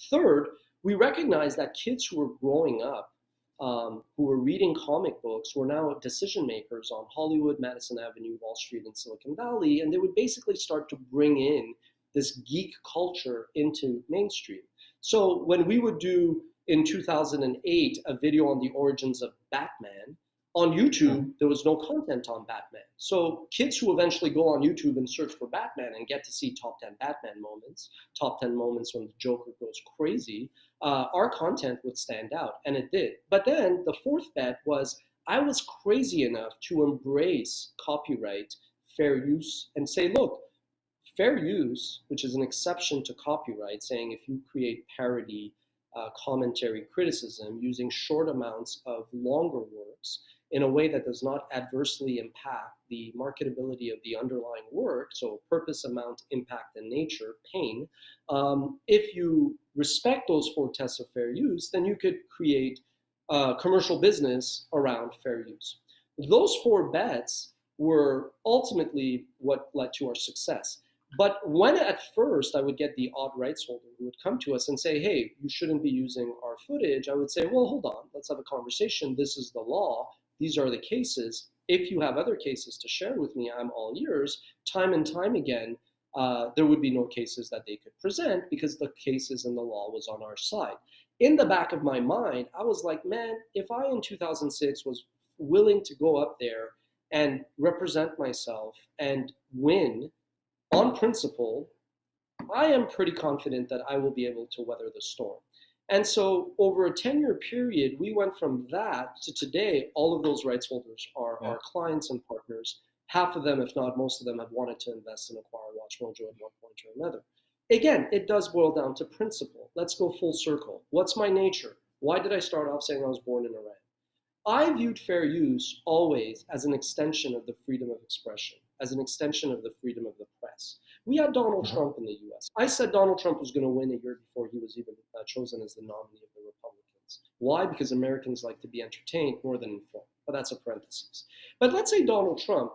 Third, we recognized that kids who were growing up, who were reading comic books, were now decision makers on Hollywood, Madison Avenue, Wall Street, and Silicon Valley. And they would basically start to bring in this geek culture into mainstream. So when we would do in 2008 a video on the origins of Batman, on YouTube, there was no content on Batman. So kids who eventually go on YouTube and search for Batman and get to see top 10 Batman moments, top 10 moments when the Joker goes crazy, our content would stand out, and it did. But then the fourth bet was I was crazy enough to embrace copyright, fair use, and say, look, fair use, which is an exception to copyright, saying if you create parody, commentary, criticism using short amounts of longer works in a way that does not adversely impact the marketability of the underlying work, so purpose, amount, impact, and nature, pain, if you respect those 4 tests of fair use, then you could create commercial business around fair use. Those 4 bets were ultimately what led to our success. But when at first I would get the odd rights holder who would come to us and say, hey, you shouldn't be using our footage, I would say, well, hold on, let's have a conversation. This is the law. These are the cases. If you have other cases to share with me, I'm all ears. Time and time again, there would be no cases that they could present because the cases and the law was on our side. In the back of my mind, I was like, man, if I in 2006 was willing to go up there and represent myself and win on principle, I am pretty confident that I will be able to weather the storm. And so over a 10-year period, we went from that to today, all of those rights holders are our clients and partners. Half of them, if not most of them, have wanted to invest and acquire Watchmojo at one point or another. Again, it does boil down to principle. Let's go full circle. What's my nature? Why did I start off saying I was born in Iran? I viewed fair use always as an extension of the freedom of expression, as an extension of the freedom of the press. We had Donald Trump in the US. I said Donald Trump was going to win a year before he was even chosen as the nominee of the Republicans. Why? Because Americans like to be entertained more than informed. But that's a parenthesis. But let's say Donald Trump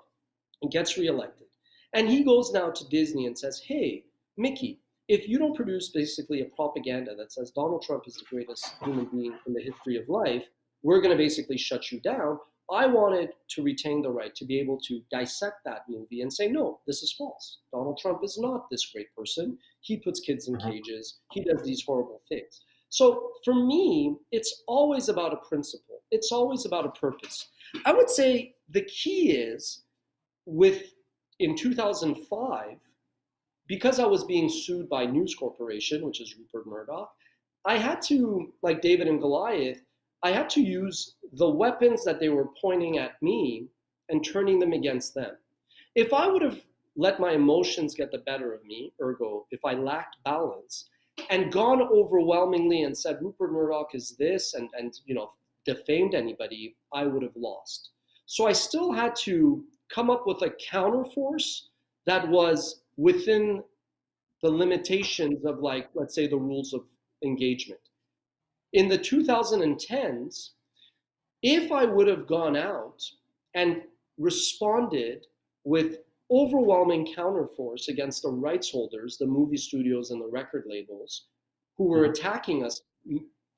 gets reelected, and he goes now to Disney and says, hey, Mickey, if you don't produce basically a propaganda that says Donald Trump is the greatest human being in the history of life, we're going to basically shut you down. I wanted to retain the right to be able to dissect that movie and say, no, this is false. Donald Trump is not this great person. He puts kids in cages. He does these horrible things. So for me, it's always about a principle. It's always about a purpose. I would say the key is with in 2005, because I was being sued by News Corporation, which is Rupert Murdoch, I had to, like David and Goliath, I had to use the weapons that they were pointing at me and turning them against them. If I would have let my emotions get the better of me, ergo, if I lacked balance, and gone overwhelmingly and said Rupert Murdoch is this and defamed anybody, I would have lost. So I still had to come up with a counterforce that was within the limitations of, like, let's say, the rules of engagement. In the 2010s, if I would have gone out and responded with overwhelming counterforce against the rights holders, the movie studios and the record labels, who were attacking us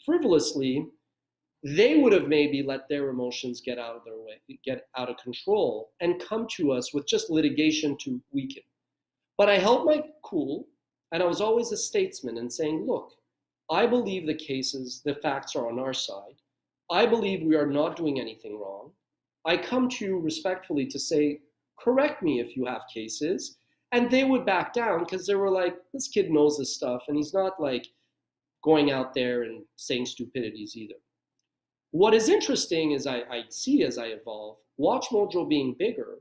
frivolously, they would have maybe let their emotions get out of their way, get out of control, and come to us with just litigation to weaken. But I held my cool, and I was always a statesman and saying, look, I believe the facts are on our side. I believe we are not doing anything wrong. I come to you respectfully to say, correct me if you have cases. And they would back down because they were like, this kid knows this stuff and he's not like going out there and saying stupidities either. What is interesting is I see as I evolve, WatchMojo being bigger,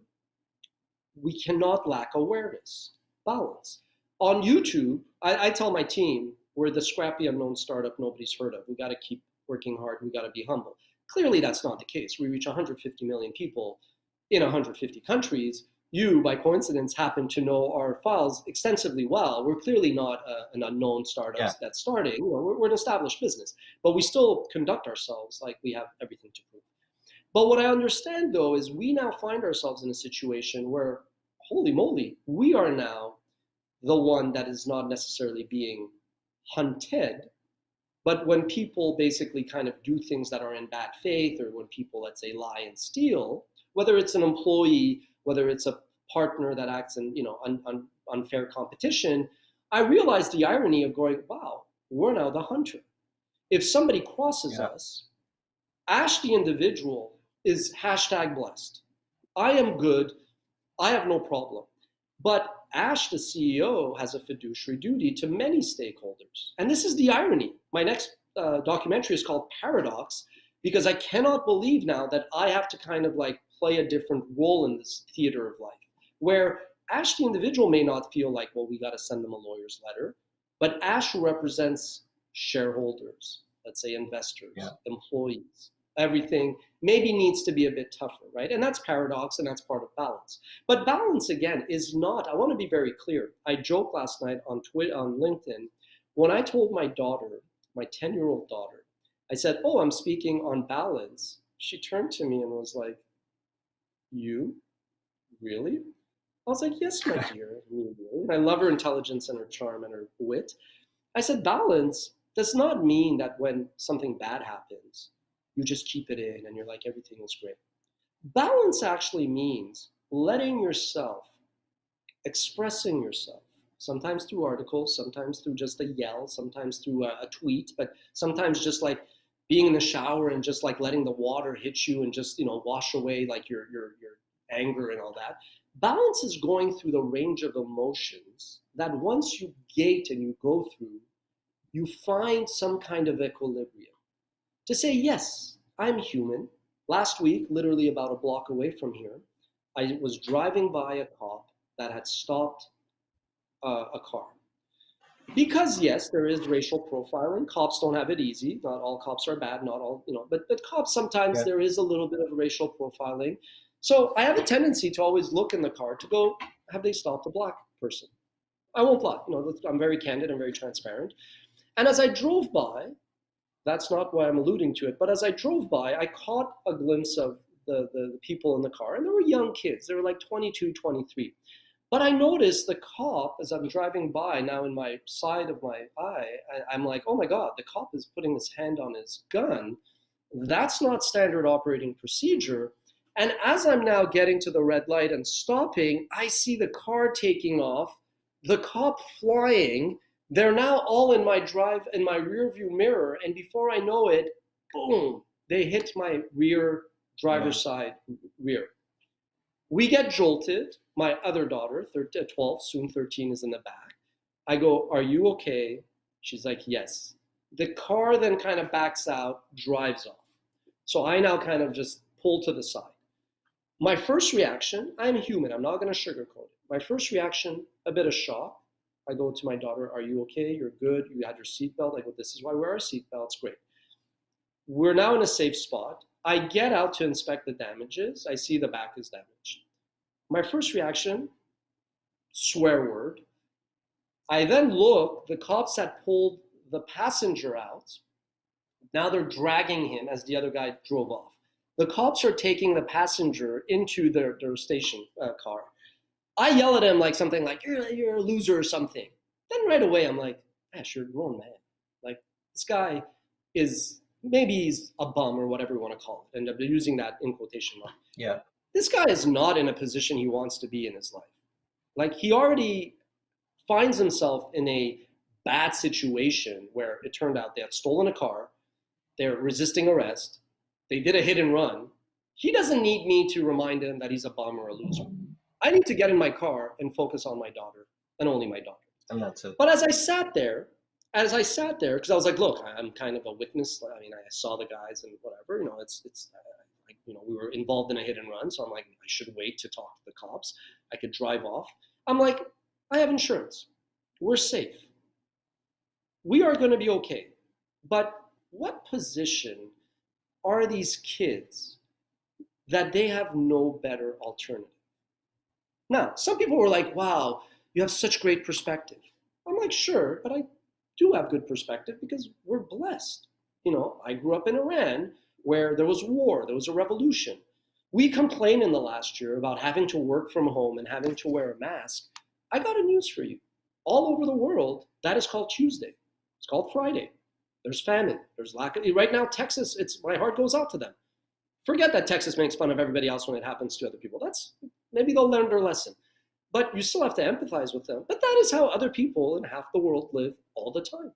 we cannot lack awareness, balance. On YouTube, I tell my team, we're the scrappy unknown startup nobody's heard of. We got to keep working hard. We got to be humble. Clearly, that's not the case. We reach 150 million people in 150 countries. You, by coincidence, happen to know our files extensively well. We're clearly not an unknown startup that's starting. We're an established business, but we still conduct ourselves like we have everything to prove. But what I understand, though, is we now find ourselves in a situation where, holy moly, we are now the one that is not necessarily being hunted. But when people basically kind of do things that are in bad faith, or when people, let's say, lie and steal, whether it's an employee, whether it's a partner that acts in unfair competition, I realize the irony of going, wow, we're now the hunter. If somebody crosses us, Ash the individual is #blessed. I am good. I have no problem. But Ash, the CEO, has a fiduciary duty to many stakeholders. And this is the irony. My next documentary is called Paradox, because I cannot believe now that I have to kind of like play a different role in this theater of life, where Ash, the individual, may not feel like, well, we got to send them a lawyer's letter, but Ash, who represents shareholders, let's say investors, employees, everything maybe needs to be a bit tougher, right? And that's paradox, and that's part of balance. But balance, again, is not, I want to be very clear. I joked last night on Twitter, on LinkedIn, when I told my daughter, my 10-year-old daughter, I said, oh, I'm speaking on balance. She turned to me and was like, you? Really? I was like, yes, my dear. And I love her intelligence and her charm and her wit. I said, balance does not mean that when something bad happens, you just keep it in and you're like, everything is great. Balance actually means letting yourself, expressing yourself, sometimes through articles, sometimes through just a yell, sometimes through a tweet, but sometimes just like being in the shower and just like letting the water hit you and just, wash away like your anger and all that. Balance is going through the range of emotions that once you gate and you go through, you find some kind of equilibrium. To say, yes, I'm human. Last week, literally about a block away from here, I was driving by a cop that had stopped a car. Because, yes, there is racial profiling. Cops don't have it easy. Not all cops are bad, not all, but cops, sometimes there is a little bit of racial profiling. So I have a tendency to always look in the car to go, have they stopped a black person? I won't lie. I'm very candid and very transparent. And as I drove by, that's not why I'm alluding to it, but as I drove by, I caught a glimpse of the people in the car, and they were young kids. They were like 22, 23. But I noticed the cop, as I'm driving by now in my side of my eye, I'm like, oh my God, the cop is putting his hand on his gun. That's not standard operating procedure. And as I'm now getting to the red light and stopping, I see the car taking off, the cop flying. They're now all in my rear view mirror, and before I know it, boom, they hit my rear driver's side rear. We get jolted. My other daughter, 12, soon 13, is in the back. I go, are you okay? She's like, yes. The car then kind of backs out, drives off. So I now kind of just pull to the side. My first reaction, I'm human, I'm not going to sugarcoat it. My first reaction, a bit of shock. I go to my daughter, are you okay? You're good. You had your seatbelt. I go, this is why we wear our seatbelts. Great. We're now in a safe spot. I get out to inspect the damages. I see the back is damaged. My first reaction, swear word. I then look, the cops had pulled the passenger out. Now they're dragging him as the other guy drove off. The cops are taking the passenger into their station car. I yell at him like something like, you're a loser or something. Then right away, I'm like, Ash, you're a grown man. Like, this guy is, maybe he's a bum or whatever you want to call it. And I'm using that in quotation mark. Yeah. This guy is not in a position he wants to be in his life. Like, he already finds himself in a bad situation where it turned out they had stolen a car, they're resisting arrest, they did a hit and run. He doesn't need me to remind him that he's a bum or a loser. I need to get in my car and focus on my daughter and only my daughter. And that's it. But as I sat there, because I was like, look, I'm kind of a witness. I mean, I saw the guys and whatever, we were involved in a hit and run. So I'm like, I should wait to talk to the cops. I could drive off. I'm like, I have insurance. We're safe. We are going to be okay. But what position are these kids that they have no better alternative? Now, some people were like, wow, you have such great perspective. I'm like, sure, but I do have good perspective because we're blessed. I grew up in Iran where there was war, there was a revolution. We complained in the last year about having to work from home and having to wear a mask. I got a news for you. All over the world, that is called Tuesday. It's called Friday. There's famine. There's lack of, right now, Texas, my heart goes out to them. Forget that Texas makes fun of everybody else when it happens to other people. Maybe they'll learn their lesson. But you still have to empathize with them. But that is how other people in half the world live all the time,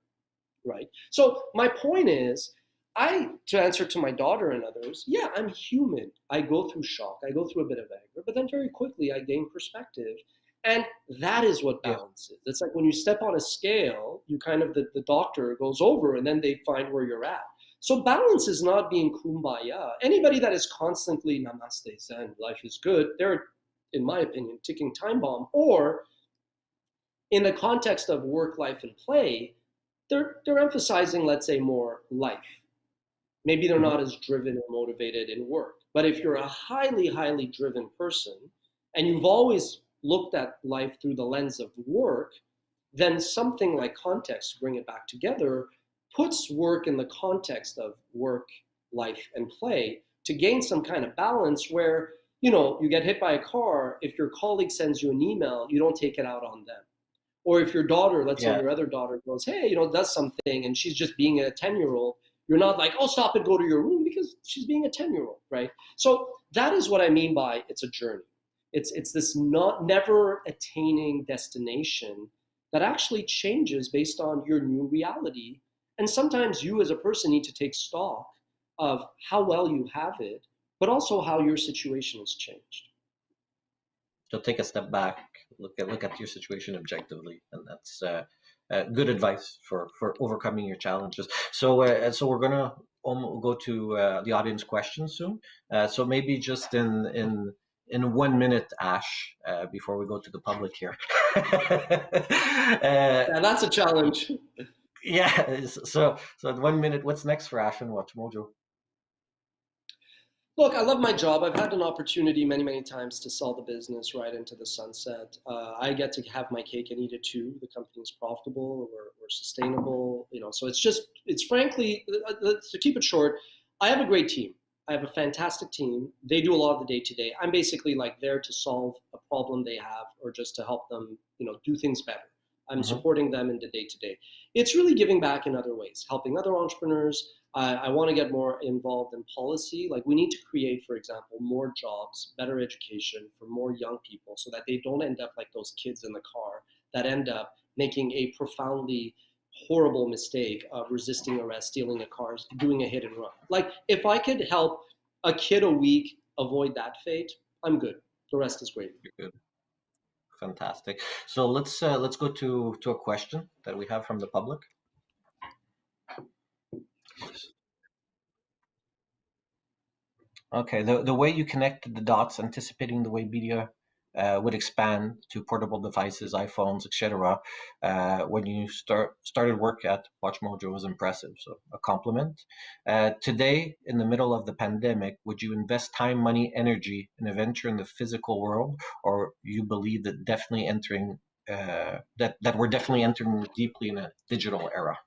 right? So my point is, to answer to my daughter and others, yeah, I'm human. I go through shock. I go through a bit of anger. But then very quickly, I gain perspective. And that is what balance is. It's like when you step on a scale, you kind of, the doctor goes over and then they find where you're at. So balance is not being kumbaya. Anybody that is constantly namaste, zen, life is good, they're, in my opinion, ticking time bomb. Or in the context of work, life, and play, they're emphasizing, let's say, more life. Maybe they're not as driven or motivated in work. But if you're a highly, highly driven person and you've always looked at life through the lens of work, then something like context, to bring it back together, puts work in the context of work, life, and play to gain some kind of balance where, you get hit by a car, if your colleague sends you an email, you don't take it out on them. Or if your daughter, let's say your other daughter goes, hey, does something and she's just being a 10-year-old, you're not like, oh, stop and go to your room because she's being a 10-year-old, right? So that is what I mean by it's a journey. It's this never attaining destination that actually changes based on your new reality. And sometimes you as a person need to take stock of how well you have it, but also how your situation has changed. So take a step back, look at your situation objectively, and that's good advice for overcoming your challenges. So we're gonna go to the audience questions soon. So maybe just in 1 minute, Ash, before we go to the public here. Yeah, that's a challenge. Yeah. So in 1 minute, what's next for Ashkan Watchmojo? Look, I love my job. I've had an opportunity many, many times to sell the business right into the sunset. I get to have my cake and eat it too. The company is profitable, we're sustainable, so it's frankly, to keep it short, I have a great team. I have a fantastic team. They do a lot of the day-to-day. I'm basically like there to solve a problem they have or just to help them, do things better. I'm supporting them in the day-to-day. It's really giving back in other ways, helping other entrepreneurs. I want to get more involved in policy. Like we need to create, for example, more jobs, better education for more young people so that they don't end up like those kids in the car that end up making a profoundly horrible mistake of resisting arrest, stealing a car, doing a hit and run. Like if I could help a kid a week avoid that fate, I'm good. The rest is great. Good. Fantastic. So let's go to a question that we have from the public. Okay, the way you connected the dots, anticipating the way media would expand to portable devices, iPhones, etc. When you started work at WatchMojo was impressive, so a compliment. Today, in the middle of the pandemic, would you invest time, money, energy in a venture in the physical world, or you believe that definitely entering that we're definitely entering deeply in a digital era?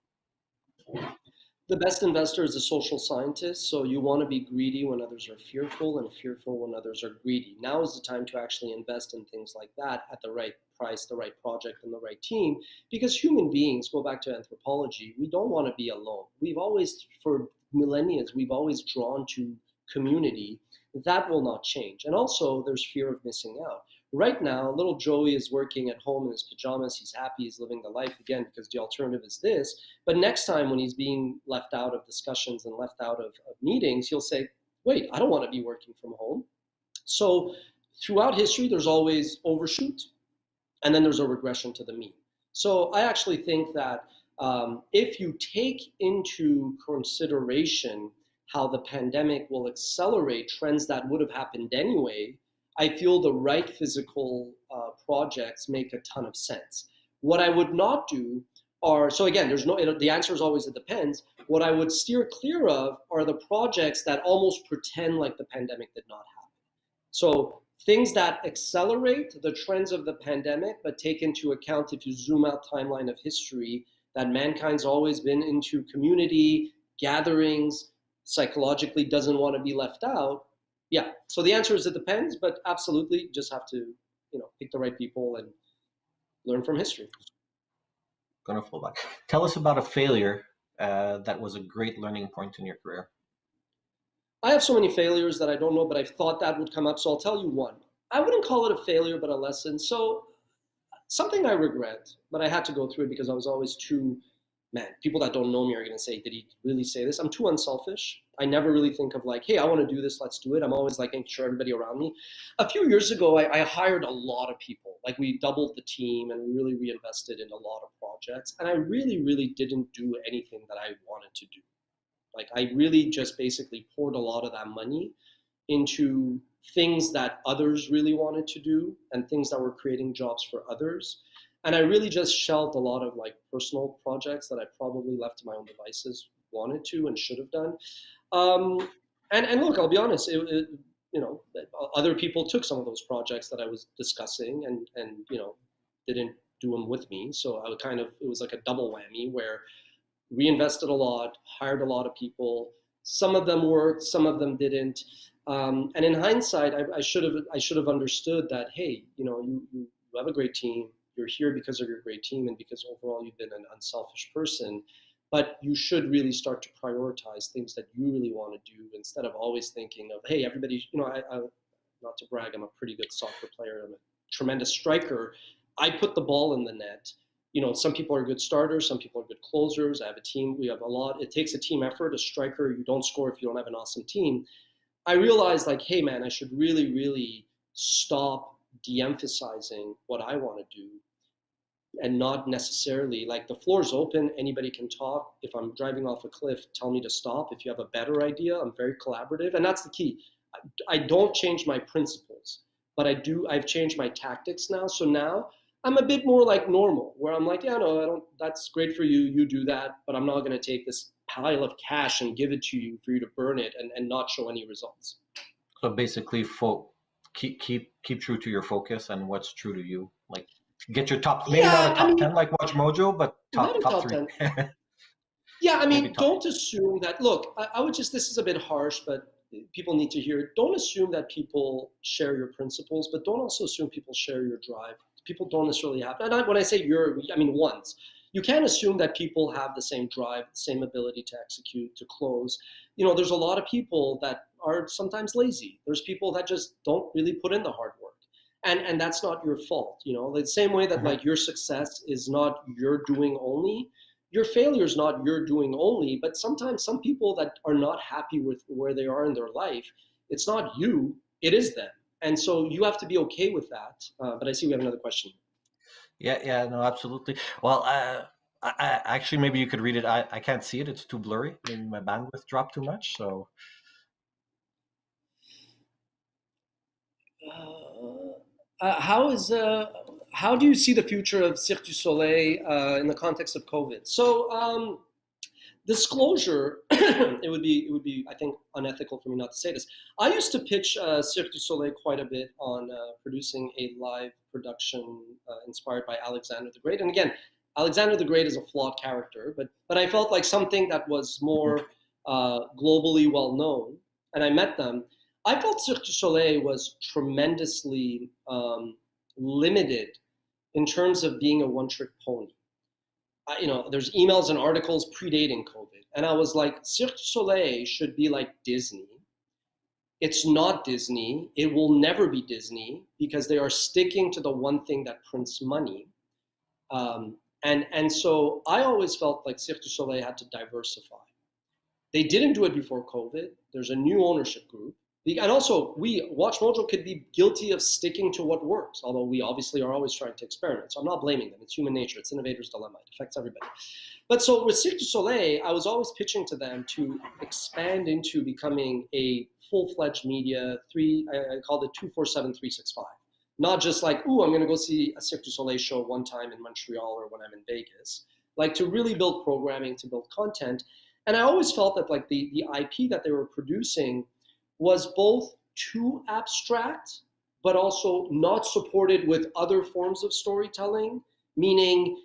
The best investor is a social scientist, so you want to be greedy when others are fearful and fearful when others are greedy. Now is the time to actually invest in things like that at the right price, the right project, and the right team, because human beings, go back to anthropology, we don't want to be alone. We've always, for millennia, we've always drawn to community. That will not change. And also, there's fear of missing out. Right now, little Joey is working at home in his pajamas. He's happy. He's living the life again because the alternative is this. But next time when he's being left out of discussions and left out of meetings, he'll say, wait, I don't want to be working from home. So throughout history, there's always overshoot, and then there's a regression to the mean. So I actually think that if you take into consideration how the pandemic will accelerate trends that would have happened anyway, I feel the right physical projects make a ton of sense. What I would not do are, so again, the answer is always it depends. What I would steer clear of are the projects that almost pretend like the pandemic did not happen. So things that accelerate the trends of the pandemic, but take into account, if you zoom out timeline of history, that mankind's always been into community, gatherings, psychologically doesn't want to be left out. Yeah, so the answer is it depends, but absolutely just have to, pick the right people and learn from history. Gonna fall back. Tell us about a failure that was a great learning point in your career. I have so many failures that I don't know, but I thought that would come up, so I'll tell you one. I wouldn't call it a failure, but a lesson. So something I regret, but I had to go through it because I was always too, people that don't know me are going to say, did he really say this? I'm too unselfish. I never really think of like, hey, I want to do this, let's do it. I'm always like making sure everybody around me. A few years ago, I hired a lot of people. Like we doubled the team and we really reinvested in a lot of projects. And I really, really didn't do anything that I wanted to do. Like I really just basically poured a lot of that money into things that others really wanted to do and things that were creating jobs for others. And I really just shelved a lot of like personal projects that I probably left to my own devices, wanted to and should have done. And look, I'll be honest, other people took some of those projects that I was discussing and didn't do them with me. So it was like a double whammy where we invested a lot, hired a lot of people. Some of them worked, some of them didn't. And in hindsight, I should have understood that, hey, you have a great team. You're here because of your great team and because overall you've been an unselfish person. But you should really start to prioritize things that you really want to do instead of always thinking of, hey, everybody, I not to brag, I'm a pretty good soccer player. I'm a tremendous striker. I put the ball in the net. Some people are good starters, some people are good closers. I have a team. We have a lot. It takes a team effort. A striker, you don't score if you don't have an awesome team. I realized like, hey, man, I should really, really stop de-emphasizing what I want to do and not necessarily like the floor's open. Anybody can talk. If I'm driving off a cliff, tell me to stop. If you have a better idea, I'm very collaborative. And that's the key. I don't change my principles, but I've changed my tactics now. So now I'm a bit more like normal, where I'm like, yeah, no, I don't, that's great for you. You do that, but I'm not going to take this pile of cash and give it to you for you to burn it and not show any results. So basically, keep true to your focus and what's true to you. Like get your top, maybe not a top 10 like WatchMojo, but top 3. Yeah, don't assume that. Look, I would just, this is a bit harsh, but people need to hear it. Don't assume that people share your principles, but don't also assume people share your drive. People don't necessarily have, and when I say ones. You can't assume that people have the same drive, the same ability to execute, to close. There's a lot of people that are sometimes lazy. There's people that just don't really put in the hard work. And that's not your fault. The same way that like your success is not your doing only, your failure is not your doing only, but sometimes some people that are not happy with where they are in their life, it's not you, it is them. And so you have to be okay with that. But I see we have another question. Yeah, no, absolutely. Well, actually, maybe you could read it. I can't see it. It's too blurry. Maybe my bandwidth dropped too much. So, how do you see the future of Cirque du Soleil in the context of COVID? So, disclosure, it would be, I think, unethical for me not to say this. I used to pitch Cirque du Soleil quite a bit on producing a live production inspired by Alexander the Great. And again, Alexander the Great is a flawed character, but I felt like something that was more globally well known. And I met them. I felt Cirque du Soleil was tremendously limited in terms of being a one-trick pony. There's emails and articles predating COVID. And I was like, Cirque du Soleil should be like Disney. It's not Disney. It will never be Disney because they are sticking to the one thing that prints money. And so I always felt like Cirque du Soleil had to diversify. They didn't do it before COVID. There's a new ownership group. And also, WatchMojo could be guilty of sticking to what works, although we obviously are always trying to experiment. So I'm not blaming them. It's human nature. It's innovator's dilemma. It affects everybody. But so with Cirque du Soleil, I was always pitching to them to expand into becoming a full-fledged media, I called it 247-365. Not just like, ooh, I'm going to go see a Cirque du Soleil show one time in Montreal or when I'm in Vegas. Like to really build programming, to build content. And I always felt that like the IP that they were producing was both too abstract, but also not supported with other forms of storytelling, meaning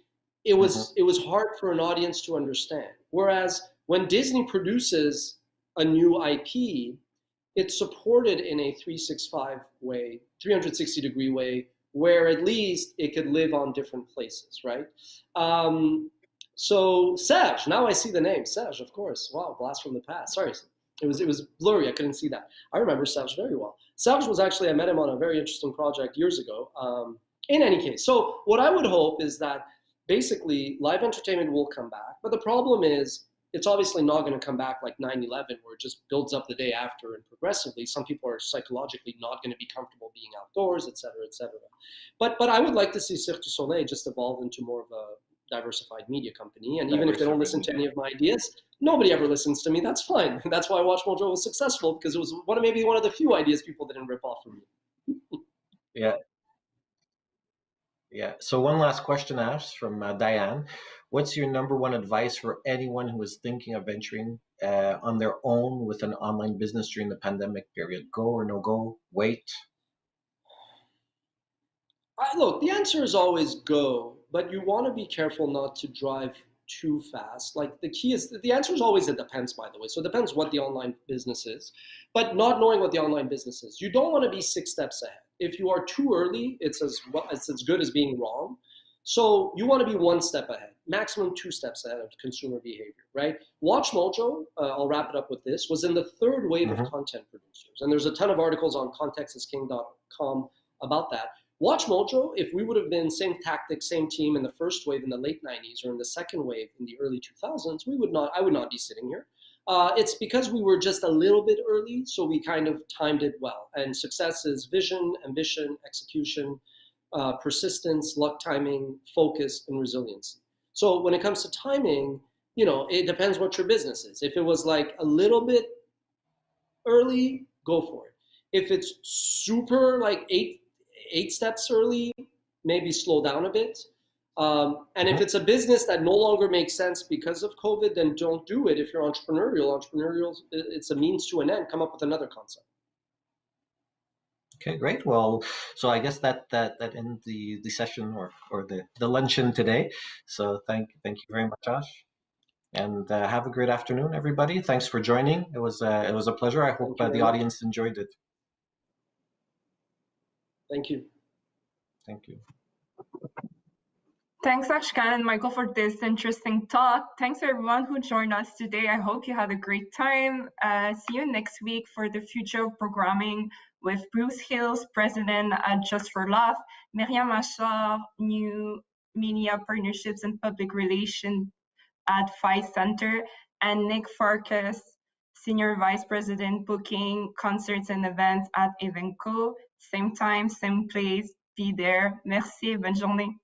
it was hard for an audience to understand. Whereas when Disney produces a new IP, it's supported in a 365 way, 360-degree way, where at least it could live on different places, right? So Serge, now I see the name, Serge, of course. Wow, blast from the past. Sorry. It was blurry. I couldn't see that. I remember Serge very well. Serge was actually, I met him on a very interesting project years ago. In any case, so what I would hope is that basically live entertainment will come back. But the problem is it's obviously not going to come back like 9/11 where it just builds up the day after and progressively. Some people are psychologically not going to be comfortable being outdoors, et cetera, et cetera. But I would like to see Cirque du Soleil just evolve into more of a diversified media company. And even if they don't listen to any of my ideas, nobody ever listens to me. That's fine. That's why WatchMojo was successful, because it was maybe one of the few ideas people didn't rip off from me. Yeah. So one last question asked from Diane. What's your number one advice for anyone who is thinking of venturing on their own with an online business during the pandemic period? Go or no go? Wait? Look, the answer is always go, but you want to be careful not to drive too fast. Like the key is, the answer is always it depends, by the way. So it depends what the online business is, but not knowing what the online business is. You don't want to be 6 steps ahead. If you are too early, it's as good as being wrong. So you want to be 1 step ahead, maximum 2 steps ahead of consumer behavior, right? WatchMojo, I'll wrap it up with this, was in the 3rd wave of content producers. And there's a ton of articles on contextisking.com about that. WatchMojo, if we would have been same tactics, same team in the 1st wave in the late 90s or in the 2nd wave in the early 2000s, I would not be sitting here. It's because we were just a little bit early, so we kind of timed it well. And success is vision, ambition, execution, persistence, luck timing, focus, and resiliency. So when it comes to timing, it depends what your business is. If it was like a little bit early, go for it. If it's super like 8 steps early, maybe slow down a bit. And if it's a business that no longer makes sense because of COVID, then don't do it. If you're entrepreneurial, it's a means to an end. Come up with another concept. Okay, great. Well, so I guess that ends the session or the luncheon today. So thank you very much, Josh. And have a great afternoon, everybody. Thanks for joining. It was a pleasure. I hope the audience enjoyed it. Thank you. Thank you. Thanks, Ashkan and Michael, for this interesting talk. Thanks everyone who joined us today. I hope you had a great time. See you next week for the future of programming with Bruce Hills, president at Just for Laugh, Myriam Achard, new media partnerships and public relations at FI Center, and Nick Farkas, Senior Vice President Booking, Concerts and Events at Evenco. Same time, same place, be there. Merci et bonne journée.